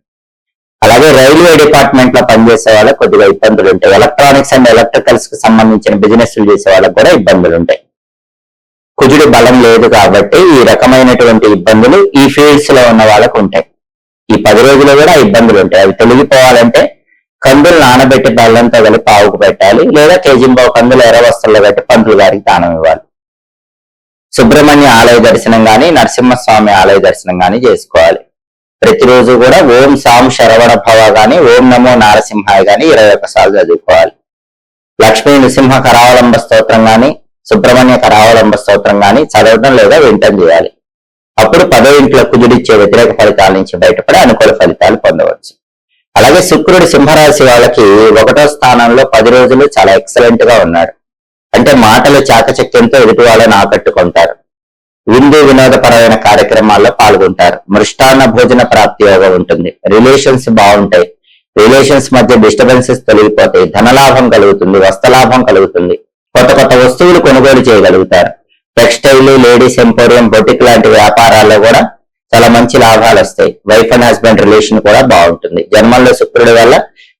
అలాగే రైల్వే డిపార్ట్మెంట్ లో పనిచేసే వాళ్ళకి కొద్దిగా ఇబ్బందులు ఉంటాయి. ఎలక్ట్రానిక్స్ అండ్ ఎలక్ట్రికల్స్ కి సంబంధించిన బిజినెస్లు చేసే వాళ్ళకి కూడా ఇబ్బందులు ఉంటాయి. కుజుడు బలం లేదు కాబట్టి ఈ రకమైనటువంటి ఇబ్బందులు ఈ ఫీల్డ్స్ లో ఉన్న వాళ్ళకు ఉంటాయి. ఈ 10 రోజులు కూడా ఇబ్బందులు ఉంటాయి. అవి తొలగిపోవాలంటే కందులు నానబెట్టి బెల్లంతో కలిపి ఆవుకు పెట్టాలి లేదా కేజింబావు కందులు ఎర్రవస్త్రంలో పెట్టి పంతులు గారికి దానం ఇవ్వాలి. సుబ్రహ్మణ్య ఆలయ దర్శనం గాని, నరసింహస్వామి ఆలయ దర్శనం గాని చేసుకోవాలి. ప్రతిరోజు కూడా ఓం సాం శరవణ భవ గాని, ఓం నమో నారసింహాయ గాని 21 సార్లు చదువుకోవాలి. లక్ష్మీ నృసింహ కరావలంబ స్తోత్రం గాని, సుబ్రహ్మణ్య కరావలంబ స్తోత్రం గాని చదవడం లేదా వింటం చేయాలి. అప్పుడు 10వ ఇంట్లో కుజుడిచ్చే వ్యతిరేక ఫలితాల నుంచి బయటపడి అనుకూల ఫలితాలు పొందవచ్చు. అలాగే శుక్రుడు సింహరాశి వాళ్ళకి 1వ స్థానంలో 10 రోజులు చాలా ఎక్సలెంట్ గా ఉన్నాడు. అంటే మాటల చాకచక్యంతో ఎదుటి వాళ్ళని ఆకట్టుకుంటారు. విందు వినోదపరమైన కార్యక్రమాల్లో పాల్గొంటారు. మృష్టాన్న భోజన ప్రాప్తి యోగం ఉంటుంది. రిలేషన్స్ బాగుంటాయి. రిలేషన్స్ మధ్య డిస్టర్బెన్సెస్ తొలగిపోతాయి. ధనలాభం కలుగుతుంది. వస్త్రలాభం కలుగుతుంది. కొత్త కొత్త వస్తువులు కొనుగోలు చేయగలుగుతారు. టెక్స్టైల్, లేడీస్ ఎంపోరియం, బొటిక్ లాంటి వ్యాపారాల్లో కూడా చాలా మంచి లాభాలు వస్తాయి. వైఫ్ అండ్ హస్బెండ్ రిలేషన్ కూడా బాగుంటుంది. జన్మంలో శుక్రుడి వల్ల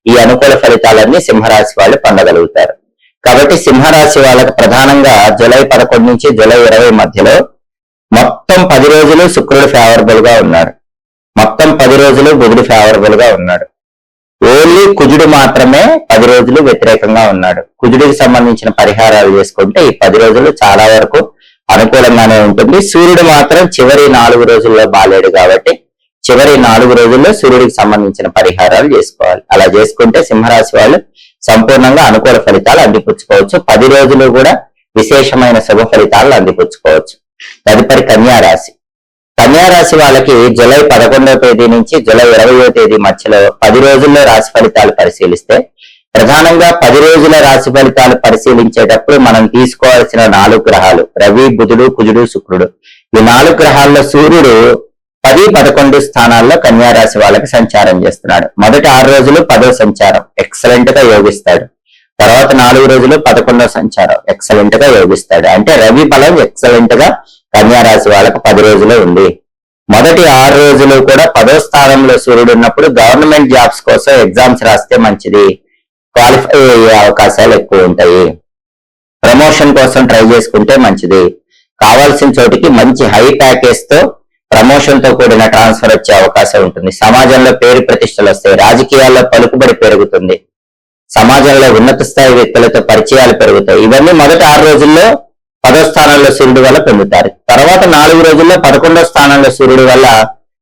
ఈ అనుకూల ఫలితాలన్నీ సింహరాశి వాళ్ళు పొందగలుగుతారు. కాబట్టి సింహరాశి వాళ్ళకి ప్రధానంగా జూలై 11 నుంచి జూలై 20 మధ్యలో మొత్తం 10 రోజులు శుక్రుడు ఫేవరబుల్ గా ఉన్నాడు. మొత్తం 10 రోజులు బుధుడు ఫేవరబుల్ గా ఉన్నాడు. ఓన్లీ కుజుడు మాత్రమే 10 రోజులు వ్యతిరేకంగా ఉన్నాడు. కుజుడికి సంబంధించిన పరిహారాలు చేసుకుంటే ఈ 10 రోజులు చాలా వరకు అనుకూలంగానే ఉంటుంది. సూర్యుడు మాత్రం చివరి 4 రోజుల్లో బాలేడు కాబట్టి చివరి 4 రోజుల్లో సూర్యుడికి సంబంధించిన పరిహారాలు చేసుకోవాలి. అలా చేసుకుంటే సింహరాశి వాళ్ళు సంపూర్ణంగా అనుకూల ఫలితాలు అందిపుచ్చుకోవచ్చు. 10 రోజులు కూడా విశేషమైన శుభ ఫలితాలను అందిపుచ్చుకోవచ్చు. తదుపరి కన్యారాశి. కన్యారాశి వాళ్ళకి జూలై 11వ తేదీ నుంచి జూలై 20వ తేదీ మధ్యలో 10 రోజుల్లో రాశి ఫలితాలు పరిశీలిస్తే ప్రధానంగా 10 రోజుల రాశి ఫలితాలు పరిశీలించేటప్పుడు మనం తీసుకోవాల్సిన 4 గ్రహాలు రవి, బుధుడు, కుజుడు, శుక్రుడు. ఈ 4 గ్రహాల్లో సూర్యుడు 10, 11 స్థానాల్లో కన్యారాశి వాళ్ళకి సంచారం చేస్తున్నాడు. మొదటి 6 రోజులు 10వ సంచారం ఎక్సలెంట్ గా యోగిస్తాడు. తర్వాత 4 రోజులు 11వ సంచారం ఎక్సలెంట్ గా యోగిస్తాడు. అంటే రవి బలం ఎక్సలెంట్ గా కన్యారాశి వాళ్ళకి 10 రోజులు ఉంది. మొదటి 6 రోజులు కూడా 10వ స్థానంలో సూర్యుడు ఉన్నప్పుడు గవర్నమెంట్ జాబ్స్ కోసం ఎగ్జామ్స్ రాస్తే మంచిది. క్వాలిఫై అయ్యే అవకాశాలు ఎక్కువ ఉంటాయి. ప్రమోషన్ కోసం ట్రై చేసుకుంటే మంచిది. కావాల్సిన చోటికి మంచి హై ప్యాకేజ్ తో ప్రమోషన్ తో కూడిన ట్రాన్స్ఫర్ వచ్చే అవకాశం ఉంటుంది. సమాజంలో పేరు ప్రతిష్టలు వస్తాయి. రాజకీయాల్లో పలుకుబడి పెరుగుతుంది. సమాజంలో ఉన్నత స్థాయి వ్యక్తులతో పరిచయాలు పెరుగుతాయి. ఇవన్నీ మొదటి 6 రోజుల్లో 10వ స్థానంలో సూర్యుడు వల్ల పొందుతారు. తర్వాత 4 రోజుల్లో 11వ స్థానంలో సూర్యుడు వల్ల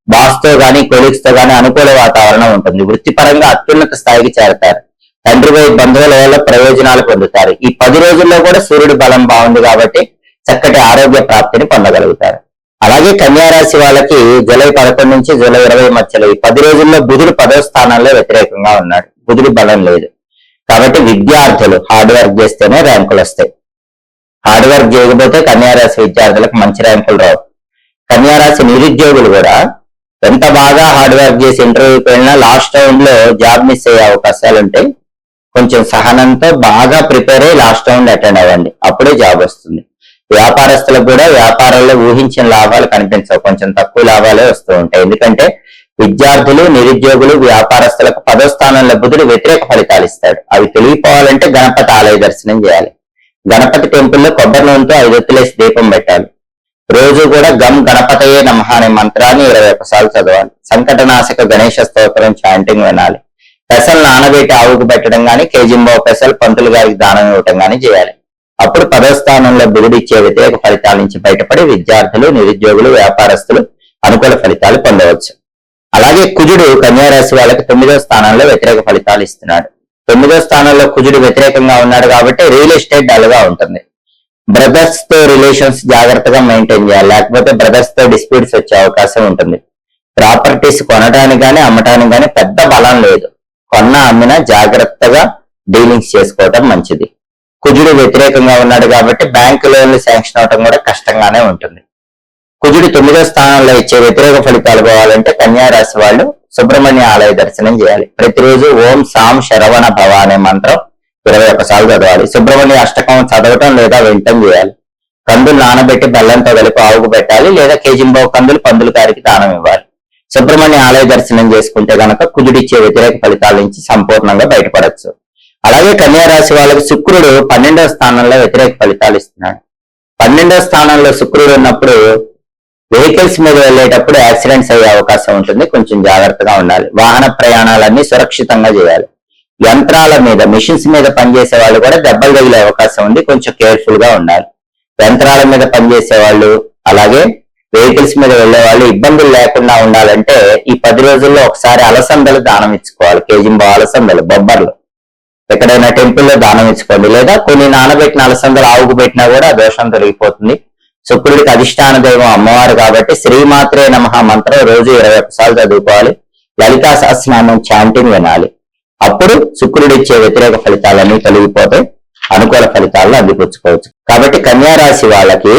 బాస్ తో గాని కొలీగ్స్ తో గాని అనుకూల వాతావరణం ఉంటుంది. వృత్తిపరంగా అత్యున్నత స్థాయికి చేరతారు. తండ్రి వైపు బంధువుల వల్ల ప్రయోజనాలు పొందుతారు. ఈ 10 రోజుల్లో కూడా సూర్యుడి బలం బాగుంది కాబట్టి చక్కటి ఆరోగ్య ప్రాప్తిని పొందగలుగుతారు. అలాగే కన్యారాశి వాళ్ళకి జూలై 11 నుంచి జూలై 20 మధ్యలో ఈ 10 రోజుల్లో బుధుడు 10వ స్థానంలో వ్యతిరేకంగా ఉన్నాడు. బుధుడి బలం లేదు కాబట్టి విద్యార్థులు హార్డ్ వర్క్ చేస్తేనే ర్యాంకులు వస్తాయి. హార్డ్ వర్క్ చేయకపోతే కన్యారాశి విద్యార్థులకు మంచి ర్యాంకులు రావు. కన్యారాశి నిరుద్యోగులు కూడా ఎంత బాగా హార్డ్ వర్క్ చేసి ఇంటర్వ్యూకి వెళ్ళినా లాస్ట్ రౌండ్ లో జాబ్ మిస్ అయ్యే అవకాశాలు ఉంటాయి. కొంచెం సహనంతో బాగా ప్రిపేర్ అయ్యి లాస్ట్ రౌండ్ అటెండ్ అవ్వండి. అప్పుడే జాబ్ వస్తుంది. వ్యాపారస్తులకు కూడా వ్యాపారాల్లో ఊహించిన లాభాలు కనిపించవు. కొంచెం తక్కువ లాభాలే వస్తూ ఉంటాయి. ఎందుకంటే విద్యార్థులు, నిరుద్యోగులు, వ్యాపారస్తులకు 10వ స్థానంలో బుధుడు వ్యతిరేక ఫలితాలు ఇస్తాడు. అవి తెలియపోవాలంటే గణపతి ఆలయ దర్శనం చేయాలి. గణపతి టెంపుల్లో కొబ్బరి నూనెతో 5 ఒత్తులేసి దీపం పెట్టాలి. రోజు కూడా గం గణపతయే నమః అనే మంత్రాన్ని 21 సార్లు చదవాలి. సంకటనాశక గణేశ స్తోత్రం చాంటింగ్ వినాలి. పెసలు నానబెట్టి ఆవుకు పెట్టడం గాని, కేజింబో పెసలు పంతులు గారికి దానం ఇవ్వటం గాని చేయాలి. అప్పుడు 10వ స్థానంలో బుధుడు ఇచ్చే వ్యతిరేక ఫలితాల నుంచి బయటపడి విద్యార్థులు, నిరుద్యోగులు, వ్యాపారస్తులు అనుకూల ఫలితాలు పొందవచ్చు. అలాగే కుజుడు కన్యారాశి వాళ్ళకి 9వ స్థానంలో వ్యతిరేక ఫలితాలు ఇస్తున్నాడు. 9వ స్థానంలో కుజుడు వ్యతిరేకంగా ఉన్నాడు కాబట్టి రియల్ ఎస్టేట్ డల్ గా ఉంటుంది. బ్రదర్స్ తో రిలేషన్స్ జాగ్రత్తగా మెయింటైన్ చేయాలి. లేకపోతే బ్రదర్స్ తో డిస్ప్యూట్స్ వచ్చే అవకాశం ఉంటుంది. ప్రాపర్టీస్ కొనడానికి గానీ అమ్మటానికి గానీ పెద్ద బలం లేదు. కొన్నా అమ్మినా జాగ్రత్తగా డీలింగ్స్ చేసుకోవటం మంచిది. కుజుడు వ్యతిరేకంగా ఉన్నాడు కాబట్టి బ్యాంకు లోన్లు శాంక్షన్ అవటం కూడా కష్టంగానే ఉంటుంది. కుజుడు 9వ స్థానంలో ఇచ్చే వ్యతిరేక ఫలితాలు పోవాలంటే కన్యారాశి వాళ్ళు సుబ్రహ్మణ్య ఆలయ దర్శనం చేయాలి. ప్రతిరోజు ఓం సాం శరవణ భవ అనే మంత్రం 21 సార్లు చదవాలి. సుబ్రహ్మణ్య అష్టకం చదవటం లేదా వింటం చేయాలి. కందులు నానబెట్టి బెల్లంతో కలిపి ఆవుకు పెట్టాలి. లేదా కేజింబో కందులు పందుల గారికి దానం ఇవ్వాలి. సుబ్రహ్మణ్య ఆలయ దర్శనం చేసుకుంటే గనక కుజుడిచ్చే వ్యతిరేక ఫలితాల నుంచి సంపూర్ణంగా బయటపడచ్చు. అలాగే కన్యారాశి వాళ్ళకి శుక్రుడు 12వ స్థానంలో వ్యతిరేక ఫలితాలు ఇస్తున్నాడు. 12వ స్థానంలో శుక్రుడు ఉన్నప్పుడు వెహికల్స్ మీద వెళ్ళేటప్పుడు యాక్సిడెంట్స్ అయ్యే అవకాశం ఉంటుంది. కొంచెం జాగ్రత్తగా ఉండాలి. వాహన ప్రయాణాలన్నీ సురక్షితంగా చేయాలి. యంత్రాల మీద, మిషన్స్ మీద పనిచేసే వాళ్ళు కూడా దెబ్బలు తగిలే అవకాశం ఉంది. కొంచెం కేర్ఫుల్ గా ఉండాలి. యంత్రాల మీద పనిచేసే వాళ్ళు, అలాగే వెహికల్స్ మీద వెళ్లే వాళ్ళు ఇబ్బందులు లేకుండా ఉండాలంటే ఈ 10 రోజుల్లో ఒకసారి అలసందలు దానం ఇచ్చుకోవాలి. కేజింబో అలసందలు, బొబ్బర్లు ఎక్కడైనా టెంపుల్లో దానం ఇచ్చుకోండి, లేదా కొన్ని నానబెట్టిన అలసందలు ఆవుకు పెట్టినా కూడా ఆ దోషం తొలగిపోతుంది. శుక్రుడికి అధిష్టాన దైవం అమ్మవారు కాబట్టి శ్రీమాత్రే నమః మంత్రం రోజు 21 సార్లు చదువుకోవాలి. లలితా సహస్రనామం చాంటింగ్ వినాలి. అప్పుడు శుక్రుడు ఇచ్చే వ్యతిరేక ఫలితాలన్నీ తొలగిపోతే అనుకూల ఫలితాలను అందిపుచ్చుకోవచ్చు. కాబట్టి కన్యా రాశి వాళ్ళకి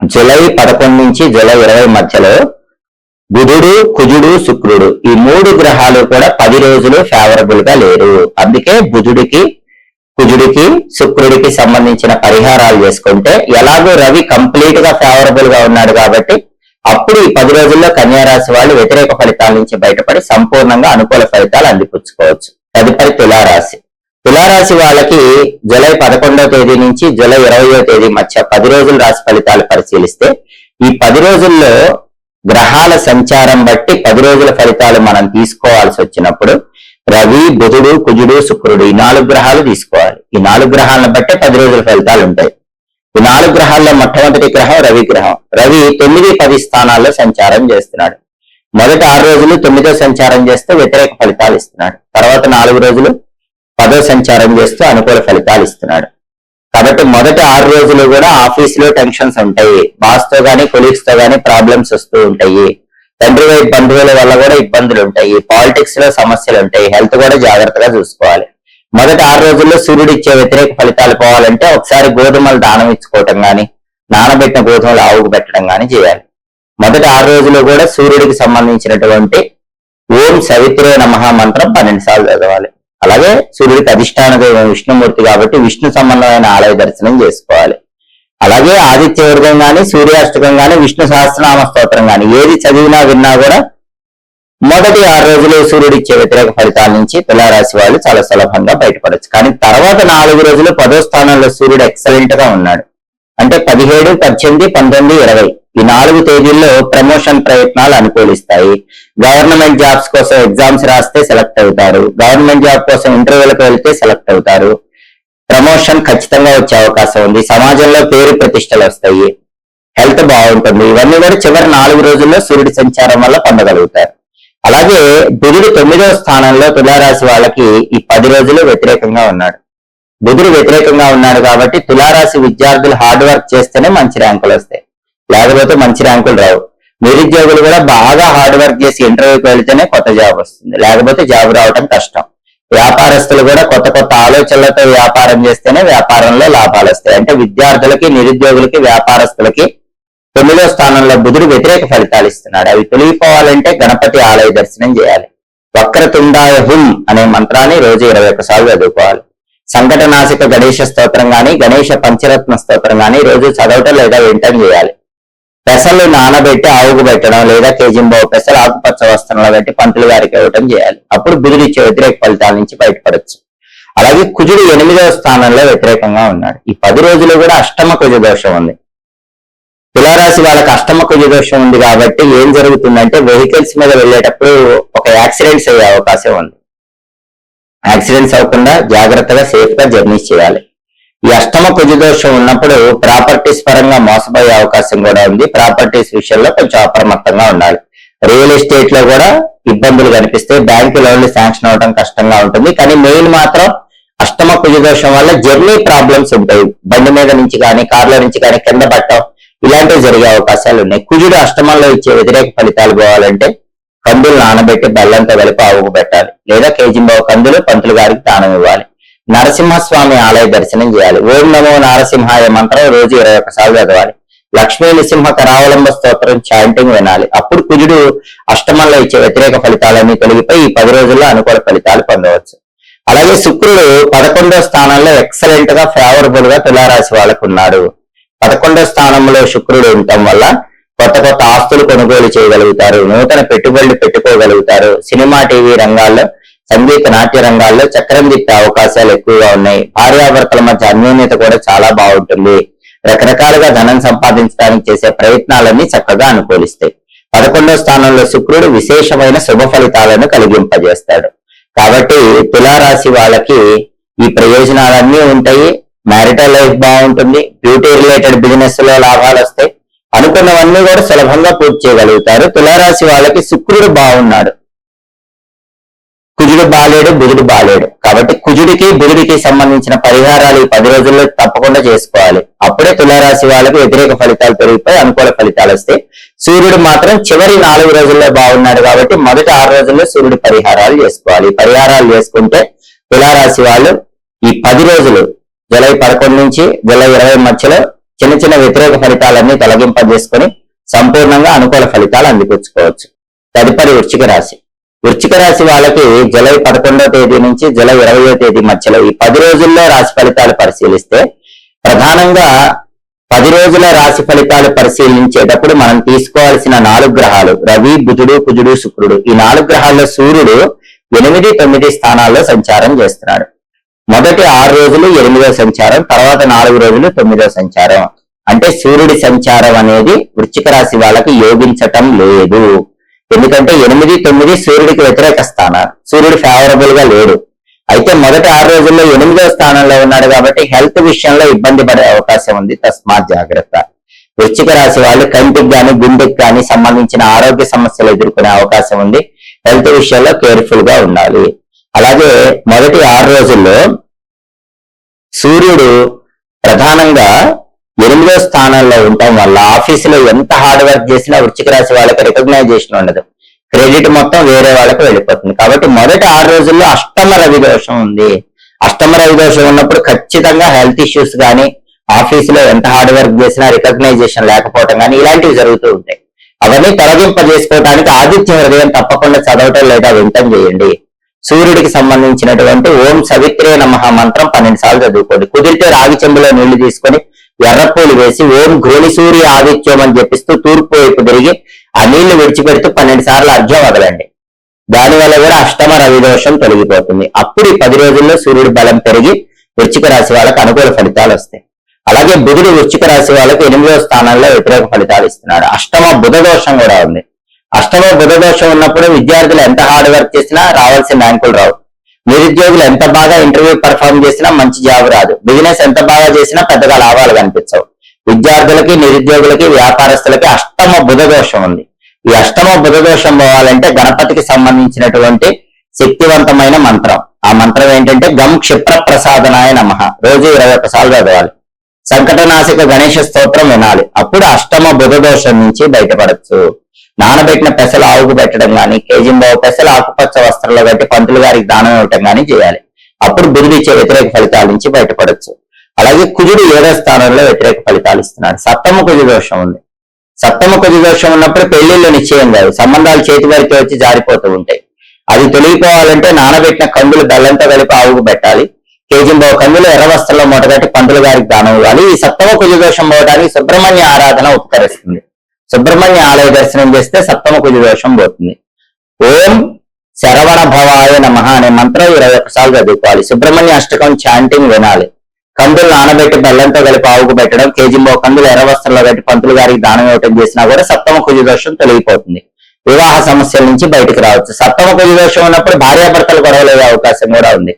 జూలై 11 నుంచి జూలై 20 మధ్యలో బుధుడు, కుజుడు, శుక్రుడు ఈ 3 గ్రహాలు కూడా 10 రోజులు ఫేవరబుల్ గా లేరు. అందుకే బుధుడికి, కుజుడికి, శుక్రుడికి సంబంధించిన పరిహారాలు చేసుకుంటే, ఎలాగో రవి కంప్లీట్ గా ఫేవరబుల్ గా ఉన్నాడు కాబట్టి అప్పుడు ఈ 10 రోజుల్లో కన్యా రాశి వాళ్ళు వ్యతిరేక ఫలితాల నుంచి బయటపడి సంపూర్ణంగా అనుకూల ఫలితాలు అందిపుచ్చుకోవచ్చు. తదుపరి తులారాశి. తులారాశి వాళ్ళకి జూలై 11వ తేదీ నుంచి జూలై 20వ తేదీ మధ్య 10 రోజుల రాశి ఫలితాలు పరిశీలిస్తే, ఈ 10 రోజుల్లో గ్రహాల సంచారం బట్టి 10 రోజుల ఫలితాలు మనం తీసుకోవాల్సి వచ్చినప్పుడు రవి, బుధుడు, కుజుడు, శుక్రుడు ఈ 4 గ్రహాలు తీసుకోవాలి. ఈ 4 గ్రహాలను బట్టే 10 రోజుల ఫలితాలు ఉంటాయి. ఈ 4 గ్రహాల్లో మొట్టమొదటి గ్రహం రవి గ్రహం. రవి 9, 10 స్థానాల్లో సంచారం చేస్తున్నాడు. మొదటి 6 రోజులు 9వ సంచారం చేస్తూ వ్యతిరేక ఫలితాలు ఇస్తున్నాడు. తర్వాత 4 రోజులు 10వ సంచారం చేస్తూ అనుకూల ఫలితాలు ఇస్తున్నాడు. కాబట్టి మొదటి 6 రోజులు కూడా ఆఫీసులో టెన్షన్స్ ఉంటాయి, బాస్ తో గానీ కొలీగ్స్ తో గానీ ప్రాబ్లమ్స్ వస్తూ ఉంటాయి, తండ్రి వైపు బంధువుల వల్ల కూడా ఇబ్బందులు ఉంటాయి, పాలిటిక్స్ లో సమస్యలు ఉంటాయి, హెల్త్ కూడా జాగ్రత్తగా చూసుకోవాలి. మొదటి 6 రోజుల్లో సూర్యుడు ఇచ్చే వ్యతిరేక ఫలితాలు పోవాలంటే ఒకసారి గోధుమలు దానం ఇచ్చుకోవటం గాని, నానబెట్టిన గోధుమలు ఆవుకు పెట్టడం గాని చేయాలి. మొదటి 6 రోజులు కూడా సూర్యుడికి సంబంధించినటువంటి ఓం సవిత్రే నమః మంత్రం 12 సార్లు చదవాలి. అలాగే సూర్యుడికి అధిష్టాన దైవం విష్ణుమూర్తి కాబట్టి విష్ణు సంబంధమైన ఆలయ దర్శనం చేసుకోవాలి. అలాగే ఆదిత్య వర్గం గాని, సూర్యాష్టకం గాని, విష్ణు సహస్రనామ స్తోత్రం గాని ఏది చదివినా విన్నా కూడా మొదటి 6 రోజులు సూర్యుడిచ్చే వ్యతిరేక ఫలితాల నుంచి తులారాశి వాళ్ళు చాలా సులభంగా బయటపడచ్చు. కానీ తర్వాత 4 రోజులు 10వ స్థానంలో సూర్యుడు ఎక్సలెంట్ గా ఉన్నాడు. అంటే 17, 18, 19, 20 ఈ 4 తేదీల్లో ప్రమోషన్ ప్రయత్నాలు అనుకూలిస్తాయి. గవర్నమెంట్ జాబ్స్ కోసం ఎగ్జామ్స్ రాస్తే సెలెక్ట్ అవుతారు, గవర్నమెంట్ జాబ్ కోసం ఇంటర్వ్యూలకు వెళ్తే సెలెక్ట్ అవుతారు, ప్రమోషన్ ఖచ్చితంగా వచ్చే అవకాశం ఉంది, సమాజంలో పేరు ప్రతిష్టలు వస్తాయి, హెల్త్ బాగుంటుంది. ఇవన్నీ కూడా చివరి 4 రోజుల్లో సూర్యుడి సంచారం వల్ల పొందగలుగుతారు. అలాగే బుధుడు 9వ స్థానంలో తులారాశి వాళ్ళకి ఈ 10 రోజులు వ్యతిరేకంగా ఉన్నాడు. బుధుడు వ్యతిరేకంగా ఉన్నాడు కాబట్టి తులారాశి విద్యార్థులు హార్డ్ వర్క్ చేస్తేనే మంచి ర్యాంకులు వస్తాయి, లేకపోతే మంచి ర్యాంకులు రావు. నిరుద్యోగులు కూడా బాగా హార్డ్ వర్క్ చేసి ఇంటర్వ్యూకి వెళ్తేనే కొత్త జాబ్ వస్తుంది, లేకపోతే జాబ్ రావటం కష్టం. వ్యాపారస్తులు కూడా కొత్త కొత్త ఆలోచనలతో వ్యాపారం చేస్తేనే వ్యాపారంలో లాభాలు వస్తాయి. అంటే విద్యార్థులకి, నిరుద్యోగులకి, వ్యాపారస్తులకి 9వ స్థానంలో బుధుడు వ్యతిరేక ఫలితాలు ఇస్తున్నాడు. అవి తొలగిపోవాలంటే గణపతి ఆలయ దర్శనం చేయాలి. వక్రతుండాయ హుం అనే మంత్రాన్ని రోజు 21 సార్లు చదువుకోవాలి. సంకటనాశక గణేష స్తోత్రం గాని, గణేష పంచరత్న స్తోత్రం గాని రోజు చదవటం లేదా వింటం చేయాలి. పెసలు నానబెట్టి ఆవుకు పెట్టడం లేదా కేజింబావు పెసలు ఆకుపచ్చ వస్త్రంలో పెట్టి పంతులు గారికి ఇవ్వటం చేయాలి. అప్పుడు బుధుడు ఇచ్చే వ్యతిరేక ఫలితాల నుంచి బయటపడచ్చు. అలాగే కుజుడు 8వ స్థానంలో వ్యతిరేకంగా ఉన్నాడు. ఈ 10 రోజులు కూడా అష్టమ కుజ దోషం ఉంది. తులారాశి వాళ్ళకి అష్టమ కుజ దోషం ఉంది కాబట్టి ఏం జరుగుతుందంటే వెహికల్స్ మీద వెళ్ళేటప్పుడు ఒక యాక్సిడెంట్స్ అయ్యే అవకాశం ఉంది. యాక్సిడెంట్స్ అవ్వకుండా జాగ్రత్తగా సేఫ్ గా జర్నీస్ చేయాలి. ఈ అష్టమ కుజ దోషం ఉన్నప్పుడు ప్రాపర్టీస్ పరంగా మోసపోయే అవకాశం కూడా ఉంది. ప్రాపర్టీస్ విషయంలో కొంచెం అప్రమత్తంగా ఉండాలి. రియల్ ఎస్టేట్ లో కూడా ఇబ్బందులు కనిపిస్తాయి, బ్యాంకు లోన్లు శాంక్షన్ అవడం కష్టంగా ఉంటుంది. కానీ మెయిన్ మాత్రం అష్టమ కుజ దోషం వల్ల జర్నీ ప్రాబ్లమ్స్ ఉంటాయి. బండి మీద నుంచి కానీ, కార్ల నుంచి కానీ కింద పట్టడం ఇలాంటివి జరిగే అవకాశాలు ఉన్నాయి. కుజుడు అష్టమంలో ఇచ్చే వ్యతిరేక ఫలితాలు పోవాలంటే కందులు నానబెట్టి బెల్లంతో కలిపి ఆవుకు పెట్టాలి, లేదా కేజింబావు కందులు పంతులు గారికి దానం ఇవ్వాలి. నరసింహస్వామి ఆలయ దర్శనం చేయాలి. ఓం నమో నారసింహాయ మంత్రం రోజు 21 సార్లు చదవాలి. లక్ష్మీ నృసింహ కరావలంబ స్తోత్రం చాంటింగ్ వినాలి. అప్పుడు కుజుడు అష్టమంలో ఇచ్చే వ్యతిరేక ఫలితాలన్నీ తొలగిపోయి ఈ 10 రోజుల్లో అనుకూల ఫలితాలు పొందవచ్చు. అలాగే శుక్రుడు 11వ స్థానంలో ఎక్సలెంట్ గా ఫేవరబుల్ గా తులారాశి వాళ్ళకు ఉన్నాడు. 11వ స్థానంలో శుక్రుడు ఉండటం వల్ల కొత్త కొత్త ఆస్తులు కొనుగోలు చేయగలుగుతారు, నూతన పెట్టుబడులు పెట్టుకోగలుగుతారు. సినిమా, టీవీ రంగాల్లో, సంగీత, నాట్య రంగాల్లో చక్రం తిప్పే అవకాశాలు ఎక్కువగా ఉన్నాయి. భార్యాభర్తల మధ్య అన్యోన్యత కూడా చాలా బాగుంటుంది. రకరకాలుగా ధనం సంపాదించడానికి చేసే ప్రయత్నాలన్నీ చక్కగా అనుకూలిస్తాయి. 11వ స్థానంలో శుక్రుడు విశేషమైన శుభ ఫలితాలను కలిగింపజేస్తాడు. కాబట్టి తులారాశి వాళ్ళకి ఈ ప్రయోజనాలన్నీ ఉంటాయి. మ్యారిటల్ లైఫ్ బాగుంటుంది, బ్యూటీ రిలేటెడ్ బిజినెస్ లో లాభాలు వస్తాయి, అనుకున్నవన్నీ కూడా సులభంగా పూర్తి చేయగలుగుతారు. తులారాశి వాళ్ళకి శుక్రుడు బాగున్నాడు. కుజుడు బాలేడు, బుధుడు బాలేడు. కాబట్టి కుజుడికి బుధుడికి సంబంధించిన పరిహారాలు ఈ 10 రోజుల్లో తప్పకుండా చేసుకోవాలి. అప్పుడే తులారాశి వాళ్ళకి వ్యతిరేక ఫలితాలు పెరిగిపోయి అనుకూల ఫలితాలు వస్తాయి. సూర్యుడు మాత్రం చివరి 4 రోజుల్లో బాగున్నాడు కాబట్టి మొదటి 6 రోజుల్లో సూర్యుడి పరిహారాలు చేసుకోవాలి. పరిహారాలు చేసుకుంటే తులారాశి వాళ్ళు ఈ 10 రోజులు జూలై 11 నుంచి జూలై 20 మధ్యలో చిన్న చిన్న వ్యతిరేక ఫలితాలన్నీ తొలగింపజేసుకొని సంపూర్ణంగా అనుకూల ఫలితాలు అందిపుచ్చుకోవచ్చు. తదుపరి వృశ్చిక రాశి. వృశ్చిక రాశి వాళ్ళకి జూలై 11వ తేదీ నుంచి జూలై 20వ తేదీ మధ్యలో ఈ 10 రోజుల్లో రాశి ఫలితాలు పరిశీలిస్తే ప్రధానంగా 10 రోజుల రాశి ఫలితాలు పరిశీలించేటప్పుడు మనం తీసుకోవాల్సిన 4 గ్రహాలు రవి, బుధుడు, కుజుడు, శుక్రుడు. ఈ 4 గ్రహాల్లో సూర్యుడు 8, 9 స్థానాల్లో సంచారం చేస్తున్నాడు. మొదటి 6 రోజులు 8వ సంచారం, తర్వాత 4 రోజులు 9వ సంచారం. అంటే సూర్యుడి సంచారం అనేది వృశ్చిక రాశి వాళ్ళకి యోగించటం లేదు. ఎందుకంటే 8, 9 సూర్యుడికి వ్యతిరేక స్థానాలు, సూర్యుడు ఫేవరబుల్ గా లేడు. అయితే మొదటి 6 రోజుల్లో 8వ స్థానంలో ఉన్నాడు కాబట్టి హెల్త్ విషయంలో ఇబ్బంది పడే అవకాశం ఉంది. తస్మాత్ జాగ్రత్త. వృశ్చిక రాశి వాళ్ళు కంటికి కానీ గుండెకి కానీ సంబంధించిన ఆరోగ్య సమస్యలు ఎదుర్కొనే అవకాశం ఉంది. హెల్త్ విషయంలో కేర్ఫుల్ గా ఉండాలి. అలాగే మొదటి 6 రోజుల్లో సూర్యుడు ప్రధానంగా 8వ స్థానంలో ఉండటం వల్ల ఆఫీసులో ఎంత హార్డ్ వర్క్ చేసినా వృశ్చిక రాశి వాళ్ళకి రికగ్నైజేషన్ ఉండదు. క్రెడిట్ మొత్తం వేరే వాళ్ళకి వెళ్ళిపోతుంది. కాబట్టి మొదటి 6 రోజుల్లో అష్టమ రవి దోషం ఉంది. అష్టమ రవి దోషం ఉన్నప్పుడు ఖచ్చితంగా హెల్త్ ఇష్యూస్ కానీ ఆఫీసులో ఎంత హార్డ్ వర్క్ చేసినా రికగ్నైజేషన్ లేకపోవడం కానీ ఇలాంటివి జరుగుతూ ఉంటాయి. అవన్నీ తొలగింపజేసుకోవడానికి ఆదిత్య హృదయం తప్పకుండా చదవటం లేదా వింటం చేయండి. సూర్యుడికి సంబంధించినటువంటి ఓం సవిత్రే నమః మంత్రం 12 సార్లు చదువుకోండి. కుదిరితే రాగి చెంబులో నీళ్లు తీసుకొని ఎర్రపూలు వేసి ఓం ఘోని సూర్య ఆదిత్యం అని చెప్పిస్తూ తూర్పు వైపు తిరిగి ఆ నీళ్లు విడిచిపెడుతూ 12 సార్లు అర్ఘ్యం వదలండి. దానివల్ల కూడా అష్టమ రవి దోషం తొలగిపోతుంది. అప్పుడు ఈ 10 రోజుల్లో సూర్యుడి బలం పెరిగి వృశ్చిక రాశి వాళ్ళకి అనుకూల ఫలితాలు వస్తాయి. అలాగే బుధుడు వృశ్చిక రాశి వాళ్ళకి 8వ స్థానంలో వ్యతిరేక ఫలితాలు ఇస్తున్నాడు. అష్టమ బుధ దోషం కూడా ఉంది. అష్టమ బుధ దోషం ఉన్నప్పుడు విద్యార్థులు ఎంత హార్డ్ వర్క్ చేసినా రావాల్సిన ర్యాంకులు రావు. నిరుద్యోగులు ఎంత బాగా ఇంటర్వ్యూ పర్ఫామ్ చేసినా మంచి జాబ్ రాదు. బిజినెస్ ఎంత బాగా చేసినా పెద్దగా లాభాలు కనిపించవు. విద్యార్థులకి, నిరుద్యోగులకి, వ్యాపారస్తులకి అష్టమ బుధ దోషం ఉంది. ఈ అష్టమ బుధ దోషం పోవాలంటే గణపతికి సంబంధించినటువంటి శక్తివంతమైన మంత్రం. ఆ మంత్రం ఏంటంటే గం క్షిప్ర ప్రసాదనాయ నమః. రోజు 21 సార్లు చదవాలి. సంకటనాశక గణేష స్తోత్రం వినాలి. అప్పుడు అష్టమ బుధ దోషం నుంచి బయటపడచ్చు. నానబెట్టిన పెసలు ఆవుకు పెట్టడం కానీ, కేజింబావు పెసలు ఆకుపచ్చ వస్త్రంలో కట్టి పంతులు గారికి దానం ఇవ్వటం కానీ చేయాలి. అప్పుడు బుధుడు ఇచ్చే వ్యతిరేక ఫలితాల నుంచి బయటపడచ్చు. అలాగే కుజుడు 7వ స్థానంలో వ్యతిరేక ఫలితాలు ఇస్తున్నాడు. సప్తమ కుజ దోషం ఉంది. సప్తమ కుజ దోషం ఉన్నప్పుడు పెళ్లిళ్ళు నిశ్చయం కాదు, సంబంధాలు చేతి వరకు వచ్చి జారిపోతూ ఉంటాయి. అది తొలగిపోవాలంటే నానబెట్టిన కందులు బెల్లంతో కలిపి ఆవుకు పెట్టాలి. కేజింబావు కందులు ఎర్ర వస్త్రంలో మూటగట్టి పంతులు గారికి దానం ఇవ్వాలి. ఈ సప్తమ కుజ దోషం పోవడానికి సుబ్రహ్మణ్య ఆరాధన ఉపకరిస్తుంది. సుబ్రహ్మణ్య ఆలయ దర్శనం చేస్తే సప్తమ కుజ దోషం పోతుంది. ఓం శరవణ భవాయ నమః అనే మంత్రం 21 సార్లు చదువుకోవాలి. సుబ్రహ్మణ్య అష్టకం చాంటింగ్ వినాలి. కందులు నానబెట్టి బెల్లంతో కలిపి ఆవుకు పెట్టడం, కేజింబో కందులు ఎర్ర వస్త్రంలో కట్టి పంతులు గారికి దానం ఇవ్వటం చేసినా కూడా సప్తమ కుజ దోషం తొలగిపోతుంది. వివాహ సమస్యల నుంచి బయటకు రావచ్చు. సప్తమ కుజ దోషం ఉన్నప్పుడు భార్యాభర్తలు గొడవలయ్యే అవకాశం కూడా ఉంది.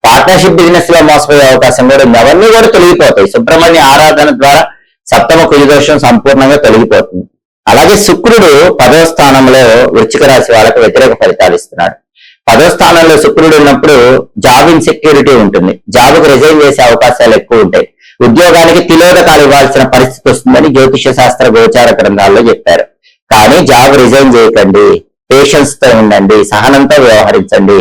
పార్ట్నర్షిప్ బిజినెస్ లో మోసపోయే అవకాశం కూడా ఉంది. అవన్నీ కూడా తొలగిపోతాయి. సుబ్రహ్మణ్య ఆరాధన ద్వారా సప్తమ కుజ దోషం సంపూర్ణంగా తొలగిపోతుంది. అలాగే శుక్రుడు 10వ స్థానంలో వృశ్చిక రాశి వాళ్ళకు వ్యతిరేక ఫలితాలు ఇస్తున్నాడు. 10వ స్థానంలో శుక్రుడు ఉన్నప్పుడు జాబ్ ఇన్సెక్యూరిటీ ఉంటుంది. జాబ్కు రిజైన్ చేసే అవకాశాలు ఎక్కువ ఉంటాయి. ఉద్యోగానికి తిలోదకాలు ఇవ్వాల్సిన పరిస్థితి వస్తుందని జ్యోతిష శాస్త్ర గోచార గ్రంథాల్లో చెప్పారు. కానీ జాబ్ రిజైన్ చేయకండి, పేషెన్స్ తో ఉండండి, సహనంతో వ్యవహరించండి.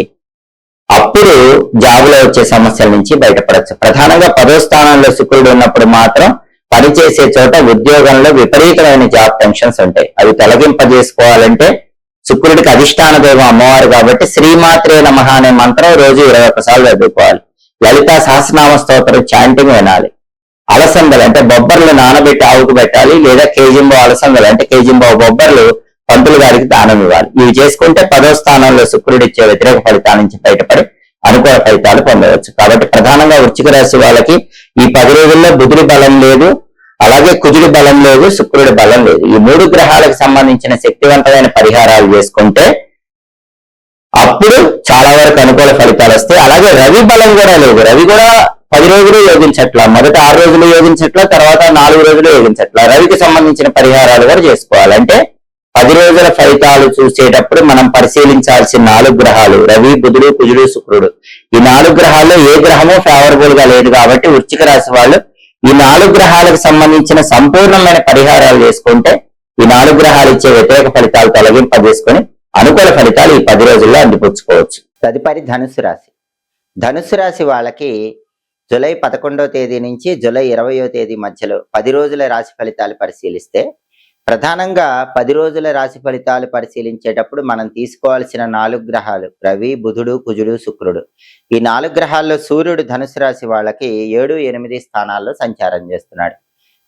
అప్పుడు జాబులో వచ్చే సమస్యల నుంచి బయటపడచ్చు. ప్రధానంగా 10వ స్థానంలో శుక్రుడు ఉన్నప్పుడు మాత్రం పనిచేసే చోట ఉద్యోగంలో విపరీతమైన జాబ్ టెన్షన్స్ ఉంటాయి. అవి తొలగింపజేసుకోవాలంటే శుక్రుడికి అధిష్టాన దైవం అమ్మవారు కాబట్టి శ్రీమాత్రే నమః అనే మంత్రం రోజు 21 సార్లు చదువుకోవాలి. లలితా సహస్రనామ స్తోత్రం చాంటింగ్ వినాలి. అలసందలు అంటే బొబ్బర్లు నానబెట్టి ఆవుకు పెట్టాలి. లేదా కేజింబో అలసందలు అంటే కేజింబో బొబ్బర్లు పంతులు గారికి దానం ఇవ్వాలి. ఇవి చేసుకుంటే 10వ స్థానంలో శుక్రుడు ఇచ్చే వ్యతిరేక ఫలితాల నుంచి బయటపడి అనుకూల ఫలితాలు పొందవచ్చు. కాబట్టి ప్రధానంగా వృశ్చిక రాశి వాళ్ళకి ఈ 10 రోజుల్లో బుధుడి బలం లేదు, అలాగే కుజుడి బలం లేదు, శుక్రుడి బలం లేదు. ఈ 3 గ్రహాలకు సంబంధించిన శక్తివంతమైన పరిహారాలు చేసుకుంటే అప్పుడు చాలా వరకు అనుకూల ఫలితాలు వస్తాయి. అలాగే రవి బలం కూడా లేదు. రవి కూడా 10 రోజులు యోగించట్లా, మొదట 6 రోజులు యోగించట్లా, తర్వాత 4 రోజులు యోగించట్లా. రవికి సంబంధించిన పరిహారాలు కూడా చేసుకోవాలంటే 10 రోజుల ఫలితాలు చూసేటప్పుడు మనం పరిశీలించాల్సిన 4 గ్రహాలు రవి, బుధుడు, కుజుడు, శుక్రుడు. ఈ 4 గ్రహాల్లో ఏ గ్రహము ఫేవరబుల్ గా లేదు కాబట్టి వృశ్చిక రాశి వాళ్ళు ఈ 4 గ్రహాలకు సంబంధించిన సంపూర్ణమైన పరిహారాలు చేసుకుంటే ఈ 4 గ్రహాలు ఇచ్చే వ్యతిరేక ఫలితాలు తొలగింపజేసుకొని అనుకూల ఫలితాలు ఈ 10 రోజుల్లో అందిపుచ్చుకోవచ్చు. తదుపరి ధనుసు రాశి. ధనుసు రాశి వాళ్ళకి జూలై 11వ తేదీ నుంచి జూలై 20వ తేదీ మధ్యలో 10 రోజుల రాశి ఫలితాలు పరిశీలిస్తే ప్రధానంగా 10 రోజుల రాశి ఫలితాలు పరిశీలించేటప్పుడు మనం తీసుకోవాల్సిన 4 గ్రహాలు రవి, బుధుడు, కుజుడు, శుక్రుడు. ఈ 4 గ్రహాల్లో సూర్యుడు ధనుసు రాశి వాళ్ళకి 7, 8 స్థానాల్లో సంచారం చేస్తున్నాడు.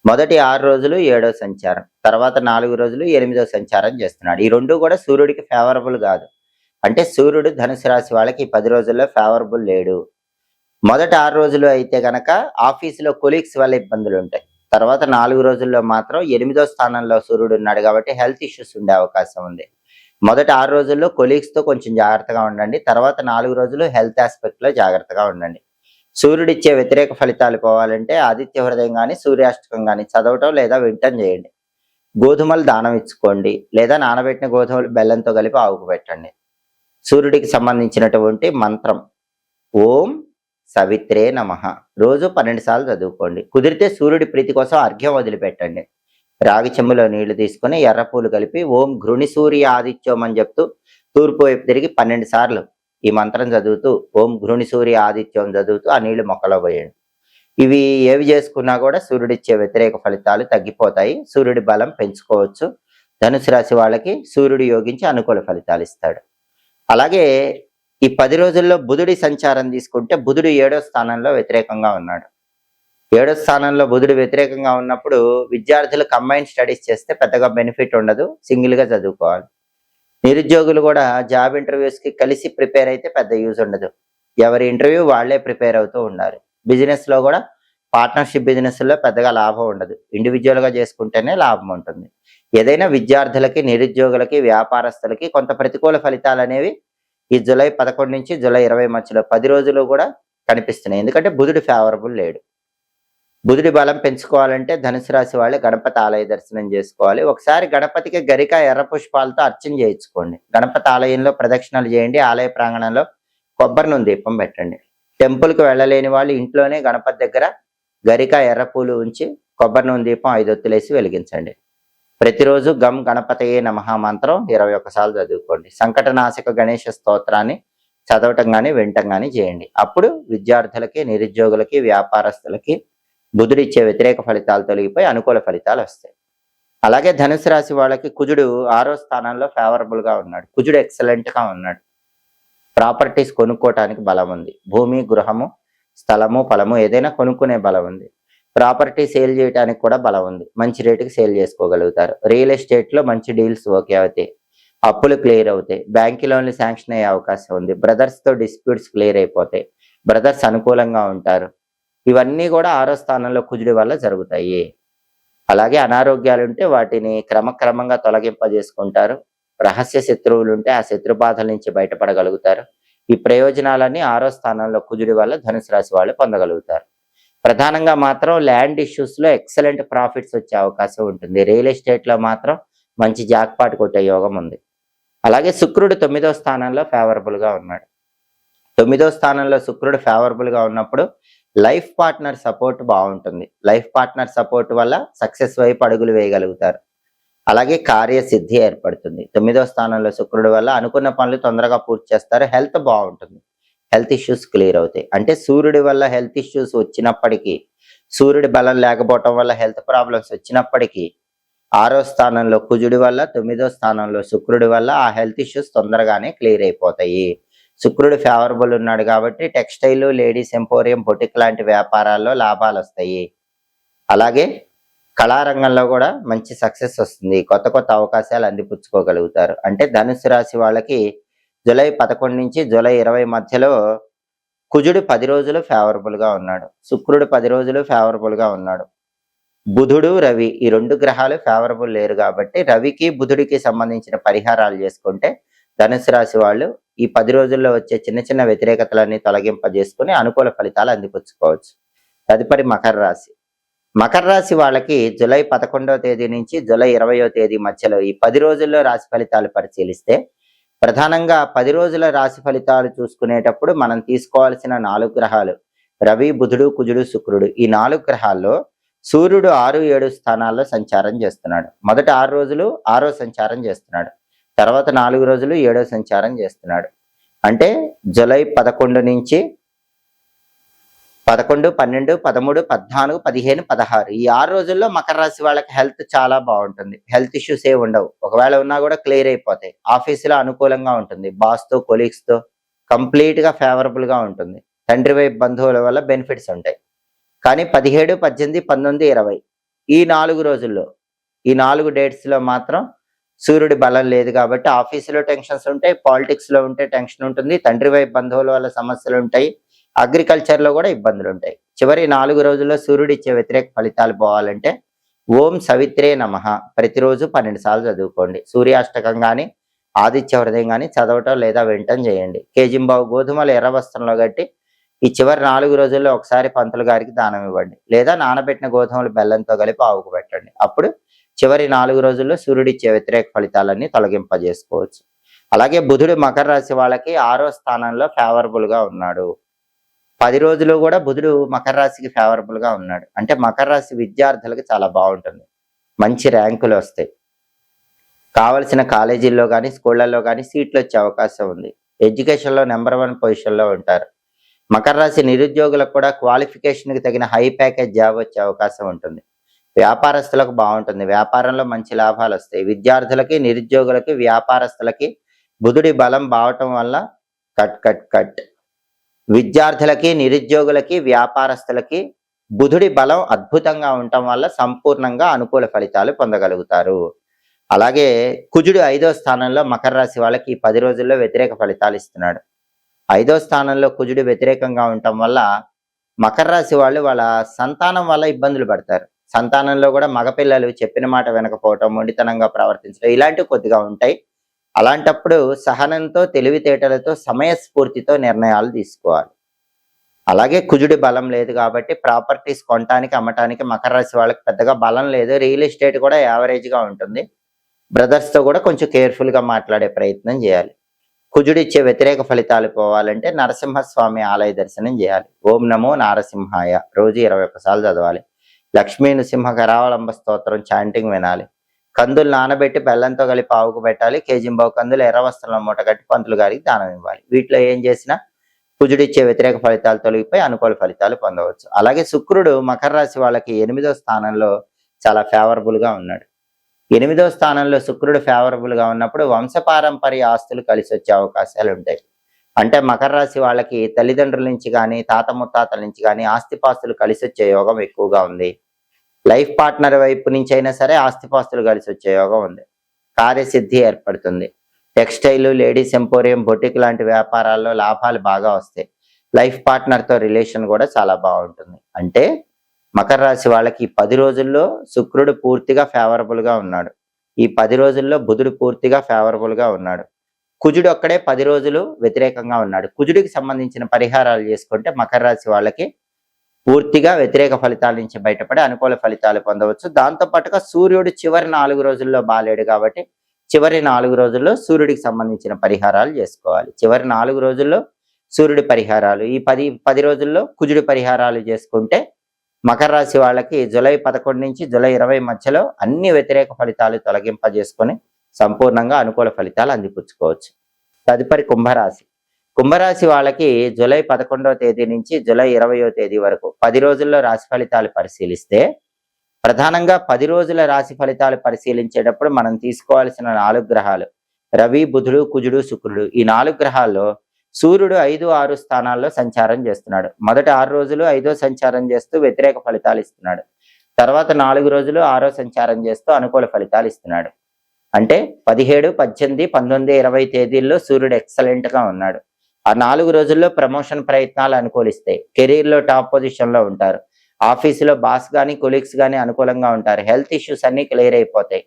మొదటి 6 రోజులు 7వ సంచారం, తర్వాత 4 రోజులు 8వ సంచారం చేస్తున్నాడు. ఈ రెండు కూడా సూర్యుడికి ఫేవరబుల్ కాదు. అంటే సూర్యుడు ధనుసు రాశి వాళ్ళకి 10 రోజుల్లో ఫేవరబుల్ లేడు. మొదటి 6 రోజులు అయితే గనక ఆఫీసులో కొలీగ్స్ వల్ల ఇబ్బందులు ఉంటాయి. తర్వాత 4 రోజుల్లో మాత్రం 8వ స్థానంలో సూర్యుడు ఉన్నాడు కాబట్టి హెల్త్ ఇష్యూస్ ఉండే అవకాశం ఉంది. మొదటి 6 రోజుల్లో కొలీగ్స్ తో కొంచెం జాగ్రత్తగా ఉండండి. తర్వాత 4 రోజులు హెల్త్ ఆస్పెక్ట్ లో జాగ్రత్తగా ఉండండి. సూర్యుడిచ్చే వ్యతిరేక ఫలితాలు పోవాలంటే ఆదిత్య హృదయం కానీ సూర్యాష్టకం కానీ చదవటం లేదా వింటం చేయండి. గోధుమలు దానం ఇచ్చుకోండి లేదా నానబెట్టిన గోధుమలు బెల్లంతో కలిపి ఆవుకు పెట్టండి. సూర్యుడికి సంబంధించినటువంటి మంత్రం ఓం సవిత్రే నమః రోజు 12 సార్లు చదువుకోండి. కుదిరితే సూర్యుడి ప్రీతి కోసం అర్ఘ్యం వదిలిపెట్టండి. రాగి చెంబులో నీళ్లు తీసుకుని ఎర్ర పూలు కలిపి ఓం ఘృణి సూర్య ఆదిత్యం అని చెప్తూ తూర్పు వైపు తిరిగి 12 సార్లు ఈ మంత్రం చదువుతూ ఓం ఘృణి సూర్య ఆదిత్యం చదువుతూ ఆ నీళ్లు మొక్కలో పోయండి. ఇవి ఏవి చేసుకున్నా కూడా సూర్యుడిచ్చే వ్యతిరేక ఫలితాలు తగ్గిపోతాయి. సూర్యుడి బలం పెంచుకోవచ్చు. ధనుసు రాశి వాళ్ళకి సూర్యుడు యోగించి అనుకూల ఫలితాలు ఇస్తాడు. అలాగే ఈ 10 రోజుల్లో బుధుడి సంచారం తీసుకుంటే బుధుడు 7వ స్థానంలో వ్యతిరేకంగా ఉన్నాడు. 7వ స్థానంలో బుధుడు వ్యతిరేకంగా ఉన్నప్పుడు విద్యార్థులు కంబైన్ స్టడీస్ చేస్తే పెద్దగా బెనిఫిట్ ఉండదు. సింగిల్ గా చదువుకోవాలి. నిరుద్యోగులు కూడా జాబ్ ఇంటర్వ్యూస్ కి కలిసి ప్రిపేర్ అయితే పెద్ద యూజ్ ఉండదు. ఎవరి ఇంటర్వ్యూ వాళ్లే ప్రిపేర్ అవుతూ ఉండాలి. బిజినెస్ లో కూడా పార్ట్నర్షిప్ బిజినెస్ లో పెద్దగా లాభం ఉండదు. ఇండివిజువల్ గా చేసుకుంటేనే లాభం ఉంటుంది. ఏదైనా విద్యార్థులకి, నిరుద్యోగులకి, వ్యాపారస్తులకి కొంత ప్రతికూల ఫలితాలు అనేవి ఈ జూలై 11 నుంచి జూలై 20 మధ్యలో 10 రోజులు కూడా కనిపిస్తున్నాయి. ఎందుకంటే బుధుడు ఫేవరబుల్ లేడు. బుధుడి బలం పెంచుకోవాలంటే ధనుసు రాశి వాళ్ళే గణపతి ఆలయ దర్శనం చేసుకోవాలి. ఒకసారి గణపతికి గరిక ఎర్ర పుష్పాలతో అర్చన చేయించుకోండి. గణపతి ఆలయంలో ప్రదక్షిణలు చేయండి. ఆలయ ప్రాంగణంలో కొబ్బరి నూనె దీపం పెట్టండి. టెంపుల్కి వెళ్ళలేని వాళ్ళు ఇంట్లోనే గణపతి దగ్గర గరిక ఎర్ర పూలు ఉంచి కొబ్బరి నూనె దీపం 5 ఒత్తులేసి వెలిగించండి. ప్రతిరోజు గం గణపతయే నమః మంత్రం 21 సార్లు చదువుకోండి. సంకటనాశక గణేష స్తోత్రాన్ని చదవటం కానీ వినటం కానీ చేయండి. అప్పుడు విద్యార్థులకి, నిరుద్యోగులకి, వ్యాపారస్తులకి బుధుడిచ్చే వ్యతిరేక ఫలితాలు తొలగిపోయి అనుకూల ఫలితాలు వస్తాయి. అలాగే ధనుసు రాశి వాళ్ళకి కుజుడు 6వ స్థానంలో ఫేవరబుల్ గా ఉన్నాడు. కుజుడు ఎక్సలెంట్ గా ఉన్నాడు. ప్రాపర్టీస్ కొనుక్కోవటానికి బలం ఉంది. భూమి, గృహము, స్థలము, ఫలము ఏదైనా కొనుక్కునే బలం ఉంది. ప్రాపర్టీ సేల్ చేయడానికి కూడా బలం ఉంది. మంచి రేటుకి సేల్ చేసుకోగలుగుతారు. రియల్ ఎస్టేట్ లో మంచి డీల్స్ ఓకే అవుతాయి. అప్పులు క్లియర్ అవుతాయి. బ్యాంక్ లోన్లు శాంక్షన్ అయ్యే అవకాశం ఉంది. బ్రదర్స్ తో డిస్ప్యూట్స్ క్లియర్ అయిపోతాయి. బ్రదర్స్ అనుకూలంగా ఉంటారు. ఇవన్నీ కూడా 6వ స్థానంలో కుజుడి వల్ల జరుగుతాయి. అలాగే అనారోగ్యాలు ఉంటే వాటిని క్రమక్రమంగా తొలగింపజేసుకుంటారు. రహస్య శత్రువులు ఉంటే ఆ శత్రు బాధల నుంచి బయటపడగలుగుతారు. ఈ ప్రయోజనాలన్నీ 6వ స్థానంలో కుజుడి వల్ల ధనుసు రాశి వాళ్ళు పొందగలుగుతారు. ప్రధానంగా మాత్రం ల్యాండ్ ఇష్యూస్ లో ఎక్సలెంట్ ప్రాఫిట్స్ వచ్చే అవకాశం ఉంటుంది. రియల్ ఎస్టేట్ లో మాత్రం మంచి జాక్పాట్ కొట్టే యోగం ఉంది. అలాగే శుక్రుడు 9వ స్థానంలో ఫేవరబుల్ గా ఉన్నాడు. 9వ స్థానంలో శుక్రుడు ఫేవరబుల్ గా ఉన్నప్పుడు లైఫ్ పార్ట్నర్ సపోర్ట్ బాగుంటుంది. లైఫ్ పార్ట్నర్ సపోర్ట్ వల్ల సక్సెస్ వైపు అడుగులు వేయగలుగుతారు. అలాగే కార్యసిద్ధి ఏర్పడుతుంది. 9వ స్థానంలో శుక్రుడు వల్ల అనుకున్న పనులు తొందరగా పూర్తి చేస్తారు. హెల్త్ బాగుంటుంది. హెల్త్ ఇష్యూస్ క్లియర్ అవుతాయి. అంటే సూర్యుడి వల్ల హెల్త్ ఇష్యూస్ వచ్చినప్పటికీ, సూర్యుడి బలం లేకపోవటం వల్ల హెల్త్ ప్రాబ్లమ్స్ వచ్చినప్పటికీ 6వ స్థానంలో కుజుడి వల్ల, 9వ స్థానంలో శుక్రుడి వల్ల ఆ హెల్త్ ఇష్యూస్ తొందరగానే క్లియర్ అయిపోతాయి. శుక్రుడు ఫేవరబుల్ ఉన్నాడు కాబట్టి టెక్స్టైల్, లేడీస్ ఎంపోరియం, బొటిక్ లాంటి వ్యాపారాల్లో లాభాలు వస్తాయి. అలాగే కళారంగంలో కూడా మంచి సక్సెస్ వస్తుంది. కొత్త కొత్త అవకాశాలు అందిపుచ్చుకోగలుగుతారు. అంటే ధనుసు రాశి వాళ్ళకి జూలై 11 నుంచి జూలై 20 మధ్యలో కుజుడు 10 రోజులు ఫేవరబుల్ గా ఉన్నాడు. శుక్రుడు 10 రోజులు ఫేవరబుల్ గా ఉన్నాడు. బుధుడు, రవి ఈ 2 గ్రహాలు ఫేవరబుల్ లేరు కాబట్టి రవికి, బుధుడికి సంబంధించిన పరిహారాలు చేసుకుంటే ధనుసు రాశి వాళ్ళు ఈ 10 రోజుల్లో వచ్చే చిన్న చిన్న వ్యతిరేకతలన్నీ తొలగింపజేసుకుని అనుకూల ఫలితాలు అందిపుచ్చుకోవచ్చు. తదుపరి మకర రాశి. మకర రాశి వాళ్ళకి జూలై 11వ తేదీ నుంచి జూలై 20వ తేదీ మధ్యలో ఈ 10 రోజుల్లో రాశి ఫలితాలు పరిశీలిస్తే ప్రధానంగా 10 రోజుల రాశి ఫలితాలు చూసుకునేటప్పుడు మనం తీసుకోవాల్సిన 4 గ్రహాలు రవి, బుధుడు, కుజుడు, శుక్రుడు. ఈ 4 గ్రహాల్లో సూర్యుడు 6, 7 స్థానాల్లో సంచారం చేస్తున్నాడు. మొదటి 6 రోజులు 6వ సంచారం చేస్తున్నాడు. తర్వాత 4 రోజులు 7వ సంచారం చేస్తున్నాడు. అంటే జూలై 11 నుంచి 11, 12, 13, 14, 15, 16 ఈ 6 రోజుల్లో మకర రాశి వాళ్ళకి హెల్త్ చాలా బాగుంటుంది. హెల్త్ ఇష్యూస్ ఏ ఉండవు. ఒకవేళ ఉన్నా కూడా క్లియర్ అయిపోతాయి. ఆఫీసులో అనుకూలంగా ఉంటుంది. బాస్ తో, కొలీగ్స్ తో కంప్లీట్ గా ఫేవరబుల్ గా ఉంటుంది. తండ్రి వైపు బంధువుల వల్ల బెనిఫిట్స్ ఉంటాయి. కానీ 17, 18, 19, 20 ఈ 4 రోజుల్లో ఈ 4 డేట్స్ లో మాత్రం సూర్యుడి బలం లేదు కాబట్టి ఆఫీసులో టెన్షన్స్ ఉంటాయి. పాలిటిక్స్ లో ఉంటే టెన్షన్ ఉంటుంది. తండ్రి వైపు బంధువుల వల్ల సమస్యలు ఉంటాయి. అగ్రికల్చర్ లో కూడా ఇబ్బందులు ఉంటాయి. చివరి 4 రోజుల్లో సూర్యుడు ఇచ్చే వ్యతిరేక ఫలితాలు పోవాలంటే ఓం సవిత్రే నమః ప్రతిరోజు 12 సార్లు చదువుకోండి. సూర్యాష్టకం కానీ ఆదిత్య హృదయం కానీ చదవటం లేదా వినటం చేయండి. కేజింబావు గోధుమలు ఎర్ర వస్త్రంలో కట్టి ఈ చివరి 4 రోజుల్లో ఒకసారి పంతులు గారికి దానం ఇవ్వండి. లేదా నానబెట్టిన గోధుమలు బెల్లంతో కలిపి ఆవుకు పెట్టండి. అప్పుడు చివరి 4 రోజుల్లో సూర్యుడిచ్చే వ్యతిరేక ఫలితాలన్నీ తొలగింపజేసుకోవచ్చు. అలాగే బుధుడు మకర రాశి వాళ్ళకి 6వ స్థానంలో ఫేవరబుల్ గా ఉన్నాడు. 10 రోజులు కూడా బుధుడు మకర రాశికి ఫేవరబుల్ గా ఉన్నాడు. అంటే మకర రాశి విద్యార్థులకు చాలా బాగుంటుంది. మంచి ర్యాంకులు వస్తాయి. కావలసిన కాలేజీల్లో కానీ స్కూళ్లలో కానీ సీట్లు వచ్చే అవకాశం ఉంది. ఎడ్యుకేషన్ లో నెంబర్ 1 పొజిషన్ లో ఉంటారు. మకర రాశి నిరుద్యోగులకు కూడా క్వాలిఫికేషన్ కి తగిన హై ప్యాకేజ్ జాబ్ వచ్చే అవకాశం ఉంటుంది. వ్యాపారస్తులకు బాగుంటుంది. వ్యాపారంలో మంచి లాభాలు వస్తాయి. విద్యార్థులకి, నిరుద్యోగులకి, వ్యాపారస్తులకి బుధుడి బలం బావటం వల్ల కట్ విద్యార్థులకి, నిరుద్యోగులకి, వ్యాపారస్తులకి బుధుడి బలం అద్భుతంగా ఉండటం వల్ల సంపూర్ణంగా అనుకూల ఫలితాలు పొందగలుగుతారు. అలాగే కుజుడు 5వ స్థానంలో మకర రాశి వాళ్ళకి ఈ 10 రోజుల్లో వ్యతిరేక ఫలితాలు ఇస్తున్నాడు. 5వ స్థానంలో కుజుడు వ్యతిరేకంగా ఉండటం వల్ల మకర రాశి వాళ్ళు వాళ్ళ సంతానం వల్ల ఇబ్బందులు పడతారు. సంతానంలో కూడా మగపిల్లలు చెప్పిన మాట వినకపోవటం, మొండితనంగా ప్రవర్తించడం ఇలాంటివి కొద్దిగా ఉంటాయి. అలాంటప్పుడు సహనంతో, తెలివితేటలతో, సమయస్ఫూర్తితో నిర్ణయాలు తీసుకోవాలి. అలాగే కుజుడి బలం లేదు కాబట్టి ప్రాపర్టీస్ కొనటానికి, అమ్మటానికి మకర రాశి వాళ్ళకి పెద్దగా బలం లేదు. రియల్ ఎస్టేట్ కూడా యావరేజ్ గా ఉంటుంది. బ్రదర్స్ తో కూడా కొంచెం కేర్ఫుల్ గా మాట్లాడే ప్రయత్నం చేయాలి. కుజుడిచ్చే వ్యతిరేక ఫలితాలు పోవాలంటే నరసింహస్వామి ఆలయ దర్శనం చేయాలి. ఓం నమో నారసింహాయ రోజు 21 సార్లు చదవాలి. లక్ష్మీ నృసింహ కరావలంబ స్తోత్రం చాంటింగ్ వినాలి. కందులు నానబెట్టి బెల్లంతో కలిపి ఆవుకు పెట్టాలి. కేజింబావు కందులు ఎర్ర వస్త్రంలో మూట కట్టి పంతులు గారికి దానం ఇవ్వాలి. వీటిలో ఏం చేసినా కుజుడిచ్చే వ్యతిరేక ఫలితాలు తొలగిపోయి అనుకూల ఫలితాలు పొందవచ్చు. అలాగే శుక్రుడు మకర రాశి వాళ్ళకి 8వ స్థానంలో చాలా ఫేవరబుల్ గా ఉన్నాడు. 8వ స్థానంలో శుక్రుడు ఫేవరబుల్ గా ఉన్నప్పుడు వంశపారంపర్య ఆస్తులు కలిసి వచ్చే అవకాశాలు ఉంటాయి. అంటే మకర రాశి వాళ్ళకి తల్లిదండ్రుల నుంచి కానీ, తాత ముత్తాతల నుంచి కానీ ఆస్తిపాస్తులు కలిసి వచ్చే యోగం ఎక్కువగా ఉంది. లైఫ్ పార్ట్నర్ వైపు నుంచి అయినా సరే ఆస్తిపాస్తులు కలిసి వచ్చే యోగం ఉంది. కార్యసిద్ధి ఏర్పడుతుంది. టెక్స్టైల్, లేడీస్ ఎంపోరియం, బొటిక్ లాంటి వ్యాపారాల్లో లాభాలు బాగా వస్తాయి. లైఫ్ పార్ట్నర్ తో రిలేషన్ కూడా చాలా బాగుంటుంది. అంటే మకర రాశి వాళ్ళకి ఈ 10 రోజుల్లో శుక్రుడు పూర్తిగా ఫేవరబుల్ గా ఉన్నాడు. ఈ 10 రోజుల్లో బుధుడు పూర్తిగా ఫేవరబుల్ గా ఉన్నాడు. కుజుడు ఒక్కడే 10 రోజులు వ్యతిరేకంగా ఉన్నాడు. కుజుడికి సంబంధించిన పరిహారాలు చేసుకుంటే మకర రాశి వాళ్ళకి పూర్తిగా వ్యతిరేక ఫలితాల నుంచి బయటపడి అనుకూల ఫలితాలు పొందవచ్చు. దాంతో పాటుగా సూర్యుడు చివరి 4 రోజుల్లో బాలేడు కాబట్టి చివరి 4 రోజుల్లో సూర్యుడికి సంబంధించిన పరిహారాలు చేసుకోవాలి. చివరి 4 రోజుల్లో సూర్యుడి పరిహారాలు, ఈ 10 రోజుల్లో కుజుడి పరిహారాలు చేసుకుంటే మకర రాశి వాళ్ళకి జూలై 11 నుంచి జూలై 20 మధ్యలో అన్ని వ్యతిరేక ఫలితాలు తొలగింపజేసుకొని సంపూర్ణంగా అనుకూల ఫలితాలు అందిపుచ్చుకోవచ్చు. తదుపరి కుంభరాశి. కుంభరాశి వాళ్ళకి జూలై 11వ తేదీ నుంచి జూలై 20వ తేదీ వరకు 10 రోజుల్లో రాశి ఫలితాలు పరిశీలిస్తే ప్రధానంగా 10 రోజుల రాశి ఫలితాలు పరిశీలించేటప్పుడు మనం తీసుకోవాల్సిన 4 గ్రహాలు రవి, బుధుడు, కుజుడు, శుక్రుడు. ఈ 4 గ్రహాల్లో సూర్యుడు 5, 6 స్థానాల్లో సంచారం చేస్తున్నాడు. మొదటి 6 రోజులు 5వ సంచారం చేస్తూ వ్యతిరేక ఫలితాలు ఇస్తున్నాడు. తర్వాత 4 రోజులు 6వ సంచారం చేస్తూ అనుకూల ఫలితాలు ఇస్తున్నాడు. అంటే 17, 18, 19, 20 తేదీల్లో సూర్యుడు ఎక్సలెంట్ గా ఉన్నాడు. ఆ 4 రోజుల్లో ప్రమోషన్ ప్రయత్నాలు అనుకూలిస్తాయి. కెరీర్ లో టాప్ పొజిషన్ లో ఉంటారు. ఆఫీసులో బాస్ గానీ, కొలీగ్స్ గానీ అనుకూలంగా ఉంటారు. హెల్త్ ఇష్యూస్ అన్ని క్లియర్ అయిపోతాయి.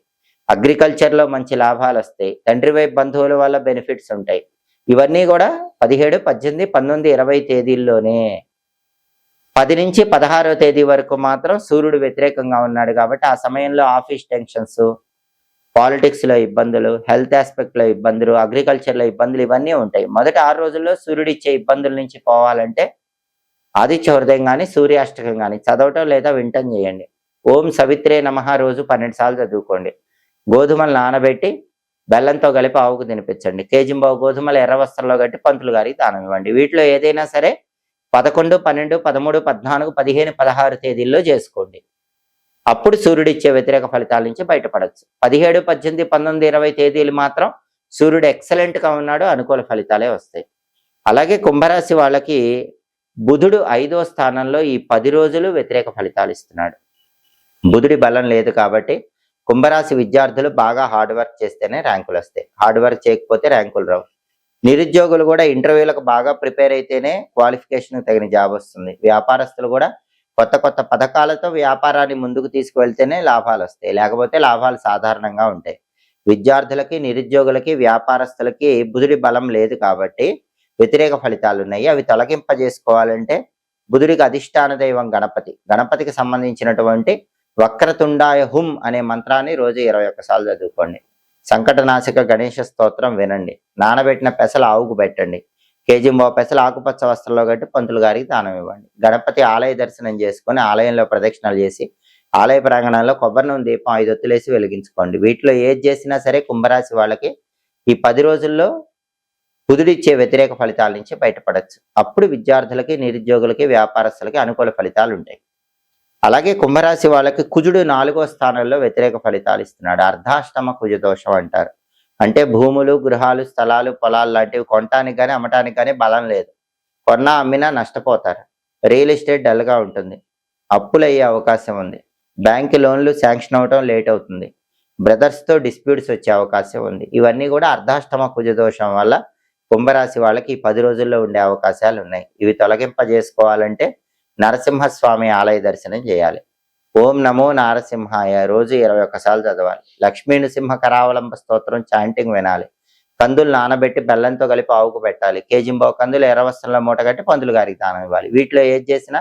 అగ్రికల్చర్ లో మంచి లాభాలు వస్తాయి. తండ్రి వైపు బంధువుల వల్ల బెనిఫిట్స్ ఉంటాయి. ఇవన్నీ కూడా 17, 18, 19, 20 తేదీల్లోనే. 10 నుంచి 16వ తేదీ వరకు మాత్రం సూర్యుడు వ్యతిరేకంగా ఉన్నాడు కాబట్టి ఆ సమయంలో ఆఫీస్ టెన్షన్స్, పాలిటిక్స్ లో ఇబ్బందులు, హెల్త్ ఆస్పెక్ట్ లో ఇబ్బందులు, అగ్రికల్చర్ లో ఇబ్బందులు ఇవన్నీ ఉంటాయి. మొదటి 6 రోజుల్లో సూర్యుడు ఇచ్చే ఇబ్బందుల నుంచి పోవాలంటే ఆదిత్య హృదయం కానీ సూర్యాష్టకం కానీ చదవటం లేదా వింటం చేయండి. ఓం సవిత్రే నమః రోజు 12 సార్లు చదువుకోండి. గోధుమలు నానబెట్టి బెల్లంతో కలిపి ఆవుకు తినిపించండి. కేజింబావు గోధుమలు ఎర్ర వస్త్రంలో కట్టి పంతులు గారికి దానం ఇవ్వండి. వీటిలో ఏదైనా సరే 11, 12, 13, 14, 15, 16 తేదీల్లో చేసుకోండి. అప్పుడు సూర్యుడు ఇచ్చే వ్యతిరేక ఫలితాల నుంచి బయటపడచ్చు. 17, 18, 19, 20 తేదీలు మాత్రం సూర్యుడు ఎక్సలెంట్ గా ఉన్నాడు, అనుకూల ఫలితాలే వస్తాయి. అలాగే కుంభరాశి వాళ్ళకి బుధుడు 5వ స్థానంలో ఈ 10 రోజులు వ్యతిరేక ఫలితాలు ఇస్తున్నాడు. బుధుడి బలం లేదు కాబట్టి కుంభరాశి విద్యార్థులు బాగా హార్డ్ వర్క్ చేస్తేనే ర్యాంకులు వస్తాయి. హార్డ్ వర్క్ చేయకపోతే ర్యాంకులు రావు. నిరుద్యోగులు కూడా ఇంటర్వ్యూలకు బాగా ప్రిపేర్ అయితేనే క్వాలిఫికేషన్ తగిన జాబ్ వస్తుంది. వ్యాపారస్తులు కూడా కొత్త కొత్త పథకాలతో వ్యాపారాన్ని ముందుకు తీసుకువెళ్తేనే లాభాలు వస్తాయి, లేకపోతే లాభాలు సాధారణంగా ఉంటాయి. విద్యార్థులకి, నిరుద్యోగులకి, వ్యాపారస్తులకి బుధుడి బలం లేదు కాబట్టి వ్యతిరేక ఫలితాలు ఉన్నాయి. అవి తొలగింపజేసుకోవాలంటే బుధుడికి అధిష్టాన దైవం గణపతి, గణపతికి సంబంధించినటువంటి వక్రతుండాయ హుం అనే మంత్రాన్ని రోజు 21 సార్లు చదువుకోండి. సంకటనాశక గణేష స్తోత్రం వినండి. నానబెట్టిన పెసలు ఆవుకు పెట్టండి. కేజింబావు పెసలు ఆకుపచ్చ వస్త్రంలో కట్టి పంతులు గారికి దానం ఇవ్వండి. గణపతి ఆలయ దర్శనం చేసుకొని ఆలయంలో ప్రదక్షిణలు చేసి ఆలయ ప్రాంగణంలో కొబ్బరి నూనె దీపం 5 ఒత్తులేసి వెలిగించుకోండి. వీటిలో ఏది చేసినా సరే కుంభరాశి వాళ్ళకి ఈ 10 రోజుల్లో బుధుడిచ్చే వ్యతిరేక ఫలితాల నుంచి బయటపడచ్చు. అప్పుడు విద్యార్థులకి, నిరుద్యోగులకి, వ్యాపారస్తులకి అనుకూల ఫలితాలు ఉంటాయి. అలాగే కుంభరాశి వాళ్ళకి కుజుడు 4వ స్థానంలో వ్యతిరేక ఫలితాలు ఇస్తున్నాడు. అర్ధాష్టమ కుజ దోషం అంటారు. అంటే భూములు, గృహాలు, స్థలాలు, పొలాలు లాంటివి కొనటానికి కానీ అమ్మటానికి కానీ బలం లేదు. కొన్నా అమ్మినా నష్టపోతారు. రియల్ ఎస్టేట్ డల్గా ఉంటుంది. అప్పులు అయ్యే అవకాశం ఉంది. బ్యాంకు లోన్లు శాంక్షన్ అవటం లేట్ అవుతుంది. బ్రదర్స్తో డిస్ప్యూట్స్ వచ్చే అవకాశం ఉంది. ఇవన్నీ కూడా అర్ధాష్టమ కుజ దోషం వల్ల కుంభరాశి వాళ్ళకి ఈ 10 రోజుల్లో ఉండే అవకాశాలు ఉన్నాయి. ఇవి తొలగింపజేసుకోవాలంటే నరసింహస్వామి ఆలయ దర్శనం చేయాలి. ఓం నమో నారసింహాయ రోజు 21 సార్లు చదవాలి. లక్ష్మీ నృసింహ కరావలంబ స్తోత్రం చాంటింగ్ వినాలి. కందులు నానబెట్టి బెల్లంతో కలిపి ఆవుకు పెట్టాలి. కేజింబావు కందులు ఎర్ర వస్త్రంలో మూట కట్టి పంతులు గారికి దానం ఇవ్వాలి. వీటిలో ఏది చేసినా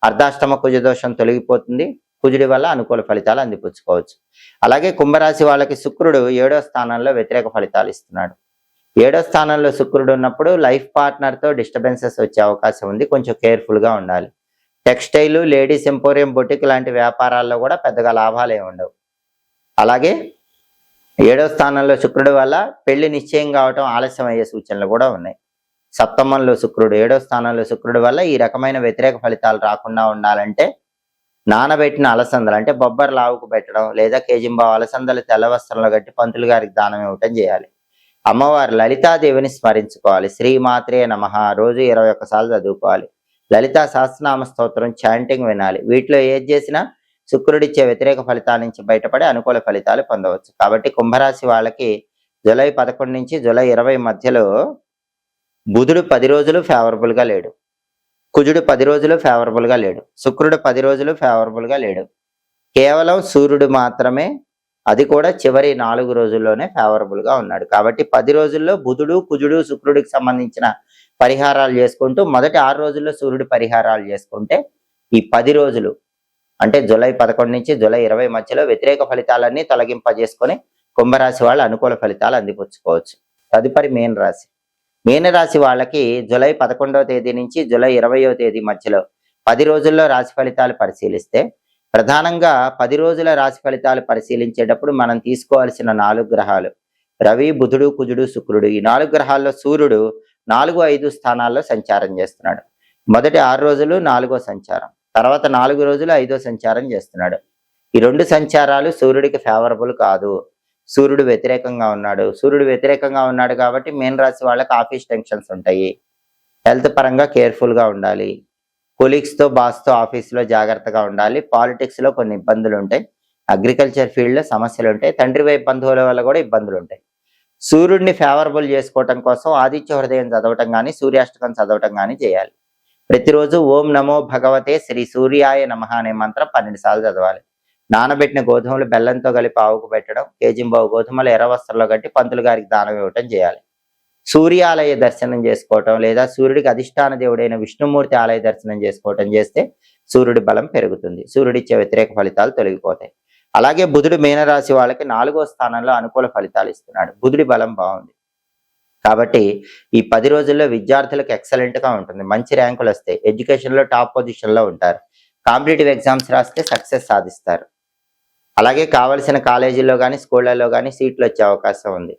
అర్ధాష్టమ కుజ దోషం తొలగిపోతుంది. కుజుడి వల్ల అనుకూల ఫలితాలు అందిపుచ్చుకోవచ్చు. అలాగే కుంభరాశి వాళ్ళకి శుక్రుడు 7వ స్థానంలో వ్యతిరేక ఫలితాలు ఇస్తున్నాడు. 7వ స్థానంలో శుక్రుడు ఉన్నప్పుడు లైఫ్ పార్ట్నర్తో డిస్టర్బెన్సెస్ వచ్చే అవకాశం ఉంది. కొంచెం కేర్ఫుల్గా ఉండాలి. టెక్స్టైల్, లేడీస్ ఎంపోరియం, బొటిక్ లాంటి వ్యాపారాల్లో కూడా పెద్దగా లాభాలు ఏమి ఉండవు. అలాగే 7వ స్థానంలో శుక్రుడు వల్ల పెళ్లి నిశ్చయం కావటం ఆలస్యం అయ్యే సూచనలు కూడా ఉన్నాయి. సప్తమంలో శుక్రుడు, 7వ స్థానంలో శుక్రుడు వల్ల ఈ రకమైన వ్యతిరేక ఫలితాలు రాకుండా ఉండాలంటే నానబెట్టిన అలసందలు అంటే బొబ్బర్లు ఆవుకు పెట్టడం లేదా కేజింబావు అలసందలు తెల్ల వస్త్రంలో కట్టి పంతులు గారికి దానం ఇవ్వటం చేయాలి. అమ్మవారు లలితాదేవిని స్మరించుకోవాలి. శ్రీమాత్రే నమః రోజు 21 సార్లు చదువుకోవాలి. లలితా సహస్రనామ స్తోత్రం చాంటింగ్ వినాలి. వీటిలో ఏది చేసినా శుక్రుడిచ్చే వ్యతిరేక ఫలితాల నుంచి బయటపడి అనుకూల ఫలితాలు పొందవచ్చు. కాబట్టి కుంభరాశి వాళ్ళకి జూలై 11 నుంచి జూలై 20 మధ్యలో బుధుడు 10 రోజులు ఫేవరబుల్ గా లేడు. కుజుడు 10 రోజులు ఫేవరబుల్ గా లేడు. శుక్రుడు 10 రోజులు ఫేవరబుల్ గా లేడు. కేవలం సూర్యుడు మాత్రమే, అది కూడా చివరి 4 రోజుల్లోనే ఫేవరబుల్ గా ఉన్నాడు. కాబట్టి 10 రోజుల్లో బుధుడు, కుజుడు, శుక్రుడికి సంబంధించిన పరిహారాలు చేసుకుంటూ మొదటి 6 రోజుల్లో సూర్యుడి పరిహారాలు చేసుకుంటే ఈ 10 రోజులు అంటే జూలై 11 నుంచి జూలై 20 మధ్యలో వ్యతిరేక ఫలితాలన్నీ తొలగింపజేసుకొని కుంభరాశి వాళ్ళు అనుకూల ఫలితాలు అందిపుచ్చుకోవచ్చు. తదుపరి మీన రాశి. మీన రాశి వాళ్ళకి జూలై 11వ తేదీ నుంచి జూలై 20వ తేదీ మధ్యలో 10 రోజుల్లో రాశి ఫలితాలు పరిశీలిస్తే ప్రధానంగా 10 రోజుల రాశి ఫలితాలు పరిశీలించేటప్పుడు మనం తీసుకోవాల్సిన 4 గ్రహాలు రవి, బుధుడు, కుజుడు, శుక్రుడు. ఈ 4 గ్రహాల్లో సూర్యుడు 4, 5 స్థానాల్లో సంచారం చేస్తున్నాడు. మొదటి 6 రోజులు 4వ సంచారం, తర్వాత 4 రోజులు 5వ సంచారం చేస్తున్నాడు. ఈ 2 సంచారాలు సూర్యుడికి ఫేవరబుల్ కాదు. సూర్యుడు వ్యతిరేకంగా ఉన్నాడు. సూర్యుడు వ్యతిరేకంగా ఉన్నాడు కాబట్టి మీన రాశి వాళ్ళకి ఆఫీస్ టెన్షన్స్ ఉంటాయి. హెల్త్ పరంగా కేర్ఫుల్ గా ఉండాలి. కొలీగ్స్ తో, బాస్ తో ఆఫీసులో జాగ్రత్తగా ఉండాలి. పాలిటిక్స్ లో కొన్ని ఇబ్బందులు ఉంటాయి. అగ్రికల్చర్ ఫీల్డ్ లో సమస్యలు ఉంటాయి. తండ్రి వైపు బంధువుల వల్ల కూడా ఇబ్బందులు ఉంటాయి. సూర్యుడిని ఫేవరబుల్ చేసుకోవటం కోసం ఆదిత్య హృదయం చదవటం కానీ సూర్యాష్టకం చదవటం కానీ చేయాలి. ప్రతిరోజు ఓం నమో భగవతే శ్రీ సూర్యాయ నమః అనే మంత్రం 12 సార్లు చదవాలి. నానబెట్టిన గోధుమలు బెల్లంతో కలిపి ఆవుకు పెట్టడం, కేజింబావు గోధుమలు ఎర్ర వస్త్రంలో కట్టి పంతులు గారికి దానం ఇవ్వటం చేయాలి. సూర్యాలయ దర్శనం చేసుకోవటం లేదా సూర్యుడికి అధిష్టాన దేవుడైన విష్ణుమూర్తి ఆలయ దర్శనం చేసుకోవటం చేస్తే సూర్యుడి బలం పెరుగుతుంది. సూర్యుడిచ్చే వ్యతిరేక ఫలితాలు తొలగిపోతాయి. అలాగే బుధుడు మీనరాశి వాళ్ళకి 4వ స్థానంలో అనుకూల ఫలితాలు ఇస్తున్నాడు. బుధుడి బలం బాగుంది కాబట్టి ఈ 10 రోజుల్లో విద్యార్థులకు ఎక్సలెంట్ గా ఉంటుంది. మంచి ర్యాంకులు వస్తాయి. ఎడ్యుకేషన్ లో టాప్ పొజిషన్ లో ఉంటారు. కాంపిటేటివ్ ఎగ్జామ్స్ రాస్తే సక్సెస్ సాధిస్తారు. అలాగే కావలసిన కాలేజీల్లో కానీ స్కూళ్ళలో కానీ సీట్లు వచ్చే అవకాశం ఉంది.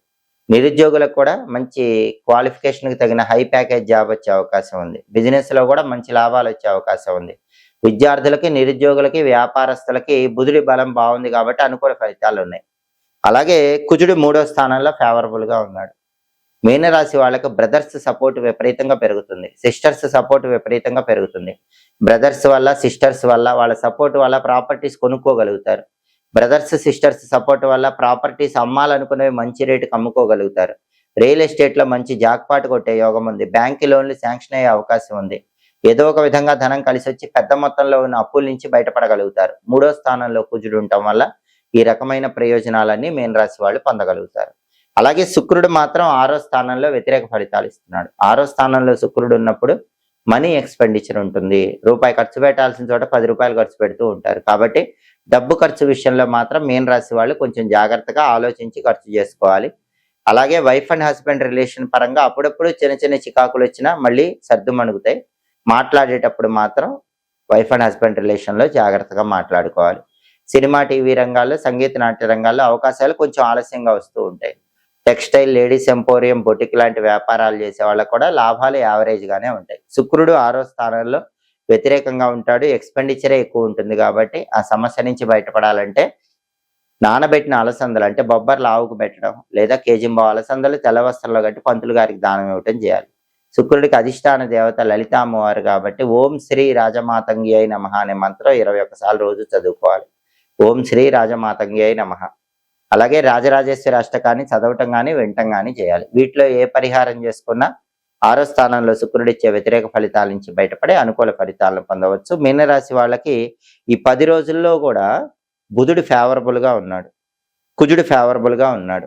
నిరుద్యోగులకు కూడా మంచి క్వాలిఫికేషన్కి తగిన హై ప్యాకేజ్ జాబ్ వచ్చే అవకాశం ఉంది. బిజినెస్ లో కూడా మంచి లాభాలు వచ్చే అవకాశం ఉంది. విద్యార్థులకి, నిరుద్యోగులకి, వ్యాపారస్తులకి బుధుడి బలం బాగుంది కాబట్టి అనుకూల ఫలితాలు ఉన్నాయి. అలాగే కుజుడు 3వ స్థానంలో ఫేవరబుల్ గా ఉన్నాడు. మీనరాశి వాళ్ళకి బ్రదర్స్ సపోర్ట్ విపరీతంగా పెరుగుతుంది. సిస్టర్స్ సపోర్ట్ విపరీతంగా పెరుగుతుంది. బ్రదర్స్ వల్ల, సిస్టర్స్ వల్ల, వాళ్ళ సపోర్ట్ వల్ల ప్రాపర్టీస్ కొనుక్కోగలుగుతారు. బ్రదర్స్ సిస్టర్స్ సపోర్ట్ వల్ల ప్రాపర్టీస్ అమ్మాలనుకునేవి మంచి రేటుకి అమ్ముకోగలుగుతారు. రియల్ ఎస్టేట్ లో మంచి జాక్పాట్ కొట్టే యోగం ఉంది. బ్యాంక్ లోన్లు శాంక్షన్ అయ్యే అవకాశం ఉంది. ఏదో ఒక విధంగా ధనం కలిసి వచ్చి పెద్ద మొత్తంలో ఉన్న అప్పుల నుంచి బయటపడగలుగుతారు. 3వ స్థానంలో కుజుడు ఉండటం వల్ల ఈ రకమైన ప్రయోజనాలన్నీ మీనరాశి వాళ్ళు పొందగలుగుతారు. అలాగే శుక్రుడు మాత్రం 6వ స్థానంలో వ్యతిరేక ఫలితాలు ఇస్తున్నాడు. 6వ స్థానంలో శుక్రుడు ఉన్నప్పుడు మనీ ఎక్స్పెండిచర్ ఉంటుంది. రూపాయి ఖర్చు పెట్టాల్సిన చోట 10 రూపాయలు ఖర్చు పెడుతూ ఉంటారు. కాబట్టి డబ్బు ఖర్చు విషయంలో మాత్రం మీనరాశి వాళ్ళు కొంచెం జాగ్రత్తగా ఆలోచించి ఖర్చు చేసుకోవాలి. అలాగే వైఫ్ అండ్ హస్బెండ్ రిలేషన్ పరంగా అప్పుడప్పుడు చిన్న చిన్న చికాకులు వచ్చినా మళ్ళీ సర్దుమణుగుతాయి. మాట్లాడేటప్పుడు మాత్రం వైఫ్ అండ్ హస్బెండ్ రిలేషన్లో జాగ్రత్తగా మాట్లాడుకోవాలి. సినిమా, టీవీ రంగాల్లో, సంగీత నాట్య రంగాల్లో అవకాశాలు కొంచెం ఆలస్యంగా వస్తూ ఉంటాయి. టెక్స్టైల్, లేడీస్ ఎంపోరియం, బొటిక్ లాంటి వ్యాపారాలు చేసే వాళ్ళకు కూడా లాభాలు యావరేజ్ గానే ఉంటాయి. శుక్రుడు 6వ స్థానంలో వ్యతిరేకంగా ఉంటాడు. ఎక్స్పెండిచరే ఎక్కువ ఉంటుంది కాబట్టి ఆ సమస్య నుంచి బయటపడాలంటే నానబెట్టిన అలసందలు అంటే బొబ్బర్లు ఆవుకు పెట్టడం లేదా కేజింబా అలసందలు తెల్ల వస్త్రంలో కట్టి పంతులు గారికి దానం ఇవ్వటం చేయాలి. శుక్రుడికి అధిష్టాన దేవత లలిత అమ్మవారు కాబట్టి ఓం శ్రీ రాజమాతంగి అయి నమః అనే మంత్రం 21 సార్లు రోజు చదువుకోవాలి. ఓం శ్రీ రాజమాతంగి అయి నమః. అలాగే రాజరాజేశ్వరి అష్టకాన్ని చదవటం కానీ వినటం కానీ చేయాలి. వీటిలో ఏ పరిహారం చేసుకున్నా 6వ స్థానంలో శుక్రుడిచ్చే వ్యతిరేక ఫలితాల నుంచి బయటపడే అనుకూల ఫలితాలను పొందవచ్చు. మీనరాశి వాళ్ళకి ఈ 10 రోజుల్లో కూడా బుధుడు ఫేవరబుల్ గా ఉన్నాడు, కుజుడు ఫేవరబుల్ గా ఉన్నాడు.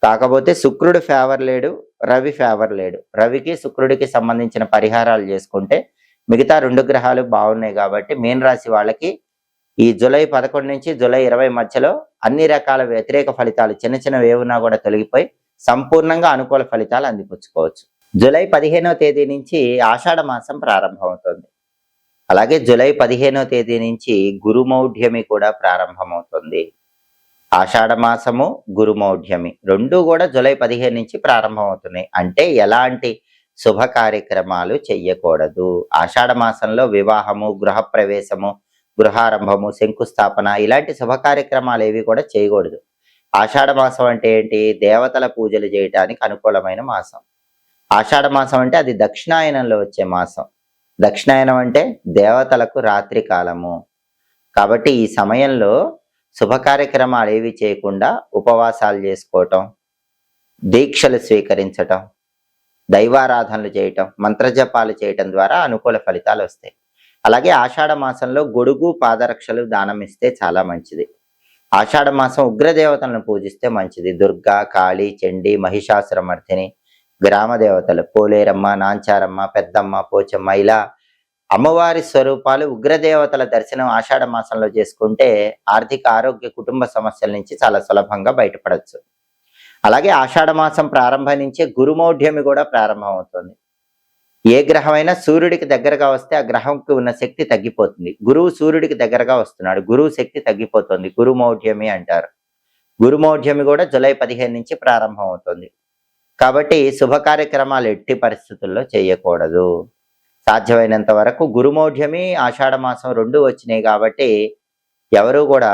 కాకపోతే శుక్రుడు ఫేవర్ లేడు, రవి ఫేవర్ లేడు. రవికి శుక్రుడికి సంబంధించిన పరిహారాలు చేసుకుంటే మిగతా 2 గ్రహాలు బాగున్నాయి కాబట్టి మీనరాశి వాళ్ళకి ఈ జూలై 11 నుంచి జూలై 20 మధ్యలో అన్ని రకాల వ్యతిరేక ఫలితాలు చిన్న చిన్నవి ఏమున్నా కూడా తొలగిపోయి సంపూర్ణంగా అనుకూల ఫలితాలు అందిపుచ్చుకోవచ్చు. జూలై 15వ తేదీ నుంచి ఆషాఢ మాసం ప్రారంభమవుతుంది. అలాగే జూలై 15వ తేదీ నుంచి గురుమౌఢ్యమి కూడా ప్రారంభమవుతుంది. ఆషాఢ మాసము, గురుమౌఢ్యమి 2 కూడా జూలై 15 నుంచి ప్రారంభమవుతున్నాయి. అంటే ఎలాంటి శుభ కార్యక్రమాలు చెయ్యకూడదు. ఆషాఢ మాసంలో వివాహము, గృహప్రవేశము, గృహారంభము, శంకుస్థాపన ఇలాంటి శుభ కార్యక్రమాలు ఏవి కూడా చేయకూడదు. ఆషాఢ మాసం అంటే ఏంటి? దేవతల పూజలు చేయటానికి అనుకూలమైన మాసం. ఆషాఢ మాసం అంటే అది దక్షిణాయనంలో వచ్చే మాసం. దక్షిణాయనం అంటే దేవతలకు రాత్రి కాలము. కాబట్టి ఈ సమయంలో శుభ కార్యక్రమాలు ఏవి చేయకుండా ఉపవాసాలు చేసుకోవటం, దీక్షలు స్వీకరించటం, దైవారాధనలు చేయటం, మంత్రజపాలు చేయటం ద్వారా అనుకూల ఫలితాలు వస్తాయి. అలాగే ఆషాఢ మాసంలో గొడుగు, పాదరక్షలు దానం ఇస్తే చాలా మంచిది. ఆషాఢ మాసం ఉగ్రదేవతలను పూజిస్తే మంచిది. దుర్గా, కాళీ, చండి, మహిషాసురమర్దిని, గ్రామ దేవతలు పోలేరమ్మ, నాంచారమ్మ, పెద్దమ్మ, పోచమ్మ ఇలా అమ్మవారి స్వరూపాలు ఉగ్రదేవతల దర్శనం ఆషాఢ మాసంలో చేసుకుంటే ఆర్థిక, ఆరోగ్య, కుటుంబ సమస్యల నుంచి చాలా సులభంగా బయటపడవచ్చు. అలాగే ఆషాఢ మాసం ప్రారంభం నుంచే గురుమౌఢ్యమి కూడా ప్రారంభమవుతుంది. ఏ గ్రహమైనా సూర్యుడికి దగ్గరగా వస్తే ఆ గ్రహంకి ఉన్న శక్తి తగ్గిపోతుంది. గురువు సూర్యుడికి దగ్గరగా వస్తున్నాడు, గురువు శక్తి తగ్గిపోతుంది. గురుమౌఢ్యమి అంటారు. గురుమౌఢ్యమి కూడా జూలై 15 నుంచి ప్రారంభం అవుతుంది. కాబట్టి శుభ కార్యక్రమాలు ఎట్టి పరిస్థితుల్లో చేయకూడదు. సాధ్యమైనంత వరకు గురుమౌఢ్యమి, ఆషాఢ మాసం 2 వచ్చినాయి కాబట్టి ఎవరు కూడా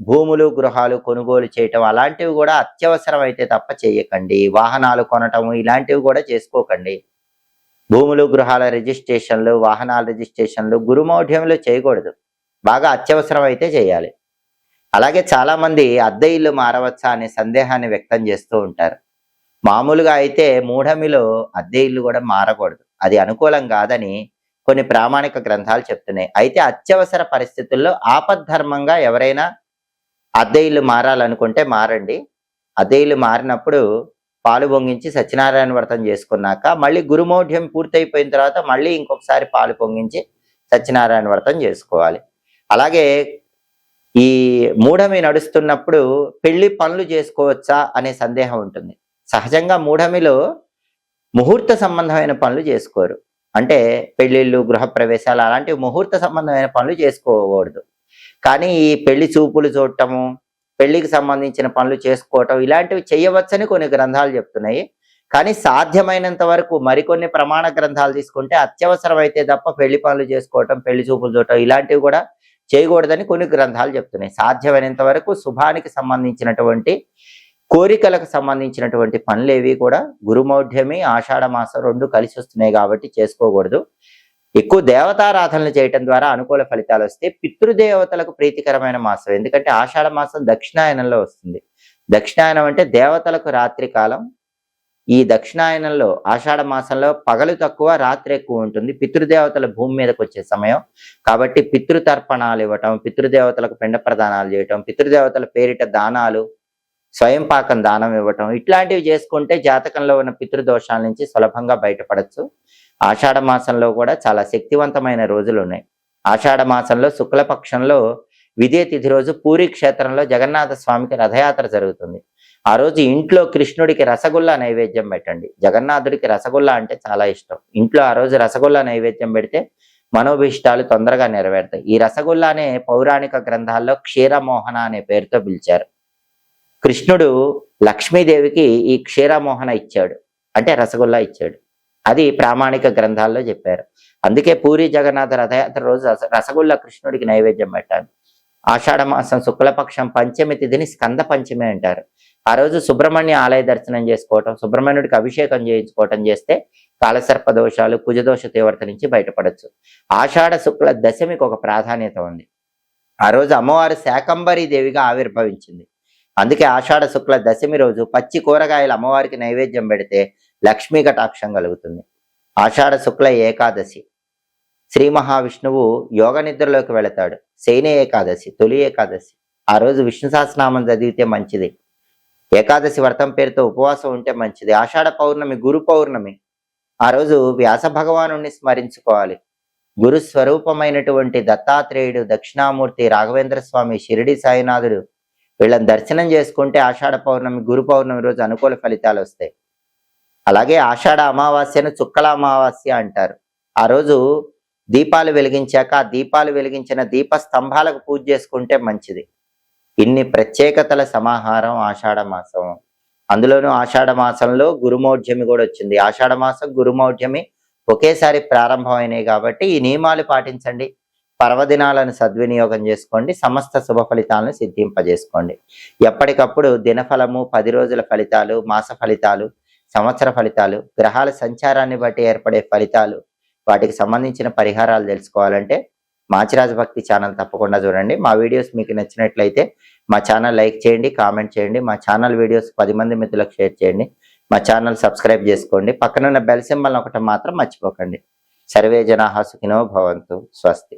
భూములు, గృహాలు కొనుగోలు చేయటం అలాంటివి కూడా అత్యవసరం అయితే తప్ప చేయకండి. వాహనాలు కొనటం ఇలాంటివి కూడా చేసుకోకండి. భూములు, గృహాల రిజిస్ట్రేషన్లు, వాహనాల రిజిస్ట్రేషన్లు గురుమౌఢ్యంలో చేయకూడదు. బాగా అత్యవసరం అయితే చేయాలి. అలాగే చాలా మంది అద్దె ఇల్లు మారవచ్చా అనే సందేహాన్ని వ్యక్తం చేస్తూ ఉంటారు. మామూలుగా అయితే మూఢమిలో అద్దె ఇల్లు కూడా మారకూడదు. అది అనుకూలం కాదని కొన్ని ప్రామాణిక గ్రంథాలు చెప్తున్నాయి. అయితే అత్యవసర పరిస్థితుల్లో ఆపద్ధర్మంగా ఎవరైనా అద్దె ఇల్లు మారాలనుకుంటే మారండి. అద్దె ఇల్లు మారినప్పుడు పాలు పొంగించి సత్యనారాయణ వ్రతం చేసుకున్నాక మళ్ళీ గురుమౌఢ్యం పూర్తయిపోయిన తర్వాత మళ్ళీ ఇంకొకసారి పాలు పొంగించి సత్యనారాయణ వ్రతం చేసుకోవాలి. అలాగే ఈ మూఢమి నడుస్తున్నప్పుడు పెళ్లి పనులు చేసుకోవచ్చా అనే సందేహం ఉంటుంది. సహజంగా మూఢమిలో ముహూర్త సంబంధమైన పనులు చేసుకోరు. అంటే పెళ్లిళ్ళు, గృహప్రవేశాలు అలాంటివి ముహూర్త సంబంధమైన పనులు చేసుకోకూడదు. కానీ ఈ పెళ్లి చూపులు చూడటము, పెళ్లికి సంబంధించిన పనులు చేసుకోవటం ఇలాంటివి చేయవచ్చని కొన్ని గ్రంథాలు చెప్తున్నాయి. కానీ సాధ్యమైనంత వరకు మరికొన్ని ప్రమాణ గ్రంథాలు తీసుకుంటే అత్యవసరమైతే తప్ప పెళ్లి పనులు చేసుకోవటం, పెళ్లి చూపులు చూడటం ఇలాంటివి కూడా చేయకూడదని కొన్ని గ్రంథాలు చెప్తున్నాయి. సాధ్యమైనంత వరకు శుభానికి సంబంధించినటువంటి, కోరికలకు సంబంధించినటువంటి పనులేవి కూడా గురుమౌఢ్యమి, ఆషాఢ మాసం రెండు కలిసి వస్తున్నాయి కాబట్టి చేసుకోకూడదు. ఎక్కువ దేవతారాధనలు చేయటం ద్వారా అనుకూల ఫలితాలు వస్తాయి. పితృదేవతలకు ప్రీతికరమైన మాసం, ఎందుకంటే ఆషాఢ మాసం దక్షిణాయనంలో వస్తుంది. దక్షిణాయనం అంటే దేవతలకు రాత్రి కాలం. ఈ దక్షిణాయనంలో ఆషాఢ మాసంలో పగలు తక్కువ, రాత్రి ఎక్కువ ఉంటుంది. పితృదేవతల భూమి మీదకి వచ్చే సమయం కాబట్టి పితృతర్పణాలు ఇవ్వటం, పితృదేవతలకు పిండ ప్రదానాలు చేయటం, పితృదేవతల పేరిట దానాలు, స్వయం పాకం దానం ఇవ్వటం ఇట్లాంటివి చేసుకుంటే జాతకంలో ఉన్న పితృదోషాల నుంచి సులభంగా బయటపడచ్చు. ఆషాఢ మాసంలో కూడా చాలా శక్తివంతమైన రోజులు ఉన్నాయి. ఆషాఢ మాసంలో శుక్లపక్షంలో విదే తిథి రోజు పూరి క్షేత్రంలో జగన్నాథ స్వామికి రథయాత్ర జరుగుతుంది. ఆ రోజు ఇంట్లో కృష్ణుడికి రసగుల్లా నైవేద్యం పెట్టండి. జగన్నాథుడికి రసగుల్లా అంటే చాలా ఇష్టం. ఇంట్లో ఆ రోజు రసగుల్లా నైవేద్యం పెడితే మనోభీష్టాలు తొందరగా నెరవేరుతాయి. ఈ రసగుల్లానే పౌరాణిక గ్రంథాల్లో క్షీరమోహన అనే పేరుతో పిలిచారు. కృష్ణుడు లక్ష్మీదేవికి ఈ క్షీరమోహన ఇచ్చాడు, అంటే రసగుల్లా ఇచ్చాడు. అది ప్రామాణిక గ్రంథాల్లో చెప్పారు. అందుకే పూరి జగన్నాథ రథయాత్ర రోజు రసగుల్లా కృష్ణుడికి నైవేద్యం పెట్టాలి. ఆషాఢ మాసం శుక్లపక్షం పంచమి తిథిని స్కంద పంచమి అంటారు. ఆ రోజు సుబ్రహ్మణ్య ఆలయ దర్శనం చేసుకోవటం, సుబ్రహ్మణ్యుడికి అభిషేకం చేయించుకోవటం చేస్తే కాలసర్ప దోషాలు, కుజదోష తీవ్రత నుంచి బయటపడచ్చు. ఆషాఢ శుక్ల దశమికి ఒక ప్రాధాన్యత ఉంది. ఆ రోజు అమ్మవారు శాకంబరీ దేవిగా ఆవిర్భవించింది. అందుకే ఆషాఢ శుక్ల దశమి రోజు పచ్చి కూరగాయలు అమ్మవారికి నైవేద్యం పెడితే లక్ష్మీ కటాక్షం కలుగుతుంది. ఆషాఢ శుక్ల ఏకాదశి శ్రీ మహావిష్ణువు యోగ నిద్రలోకి వెళతాడు. శయన ఏకాదశి, తొలి ఏకాదశి. ఆ రోజు విష్ణు సహస్రనామం చదివితే మంచిది. ఏకాదశి వ్రతం పేరుతో ఉపవాసం ఉంటే మంచిది. ఆషాఢ పౌర్ణమి గురు పౌర్ణమి. ఆ రోజు వ్యాస భగవానుణ్ణి స్మరించుకోవాలి. గురు స్వరూపమైనటువంటి దత్తాత్రేయుడు, దక్షిణామూర్తి, రాఘవేంద్ర స్వామి, షిరిడి సాయినాథుడు వీళ్ళని దర్శనం చేసుకుంటే ఆషాఢ పౌర్ణమి, గురు పౌర్ణమి రోజు అనుకూల ఫలితాలు వస్తాయి. అలాగే ఆషాఢ అమావాస్యను చుక్కల అమావాస్య అంటారు. ఆ రోజు దీపాలు వెలిగించాక ఆ దీపాలు వెలిగించిన దీప స్తంభాలకు పూజ చేసుకుంటే మంచిది. ఇన్ని ప్రత్యేకతల సమాహారం ఆషాఢ మాసం. అందులోనూ ఆషాఢ మాసంలో గురుమౌఢ్యమి కూడా వచ్చింది. ఆషాఢ మాసం, గురుమౌఢ్యమి ఒకేసారి ప్రారంభమైనవి కాబట్టి ఈ నియమాలు పాటించండి. పర్వదినాలను సద్వినియోగం చేసుకోండి. సమస్త శుభ ఫలితాలను సిద్ధింపజేసుకోండి. ఎప్పటికప్పుడు దినఫలము, 10 రోజుల ఫలితాలు, మాస ఫలితాలు, సంవత్సర ఫలితాలు, గ్రహాల సంచారాన్ని బట్టి ఏర్పడే ఫలితాలు, వాటికి సంబంధించిన పరిహారాలు తెలుసుకోవాలంటే మాచిరాజ్ భక్తి ఛానల్ తప్పకుండా చూడండి. మా వీడియోస్ మీకు నచ్చినట్లయితే మా ఛానల్ లైక్ చేయండి, కామెంట్ చేయండి. మా ఛానల్ వీడియోస్ 10 మంది మిత్రులకు షేర్ చేయండి. మా ఛానల్ సబ్స్క్రైబ్ చేసుకోండి. పక్కనున్న బెల్ సింబల్ ఒకటి మాత్రం మర్చిపోకండి. సర్వే జనాః సుఖినో భవంతు. స్వస్తి.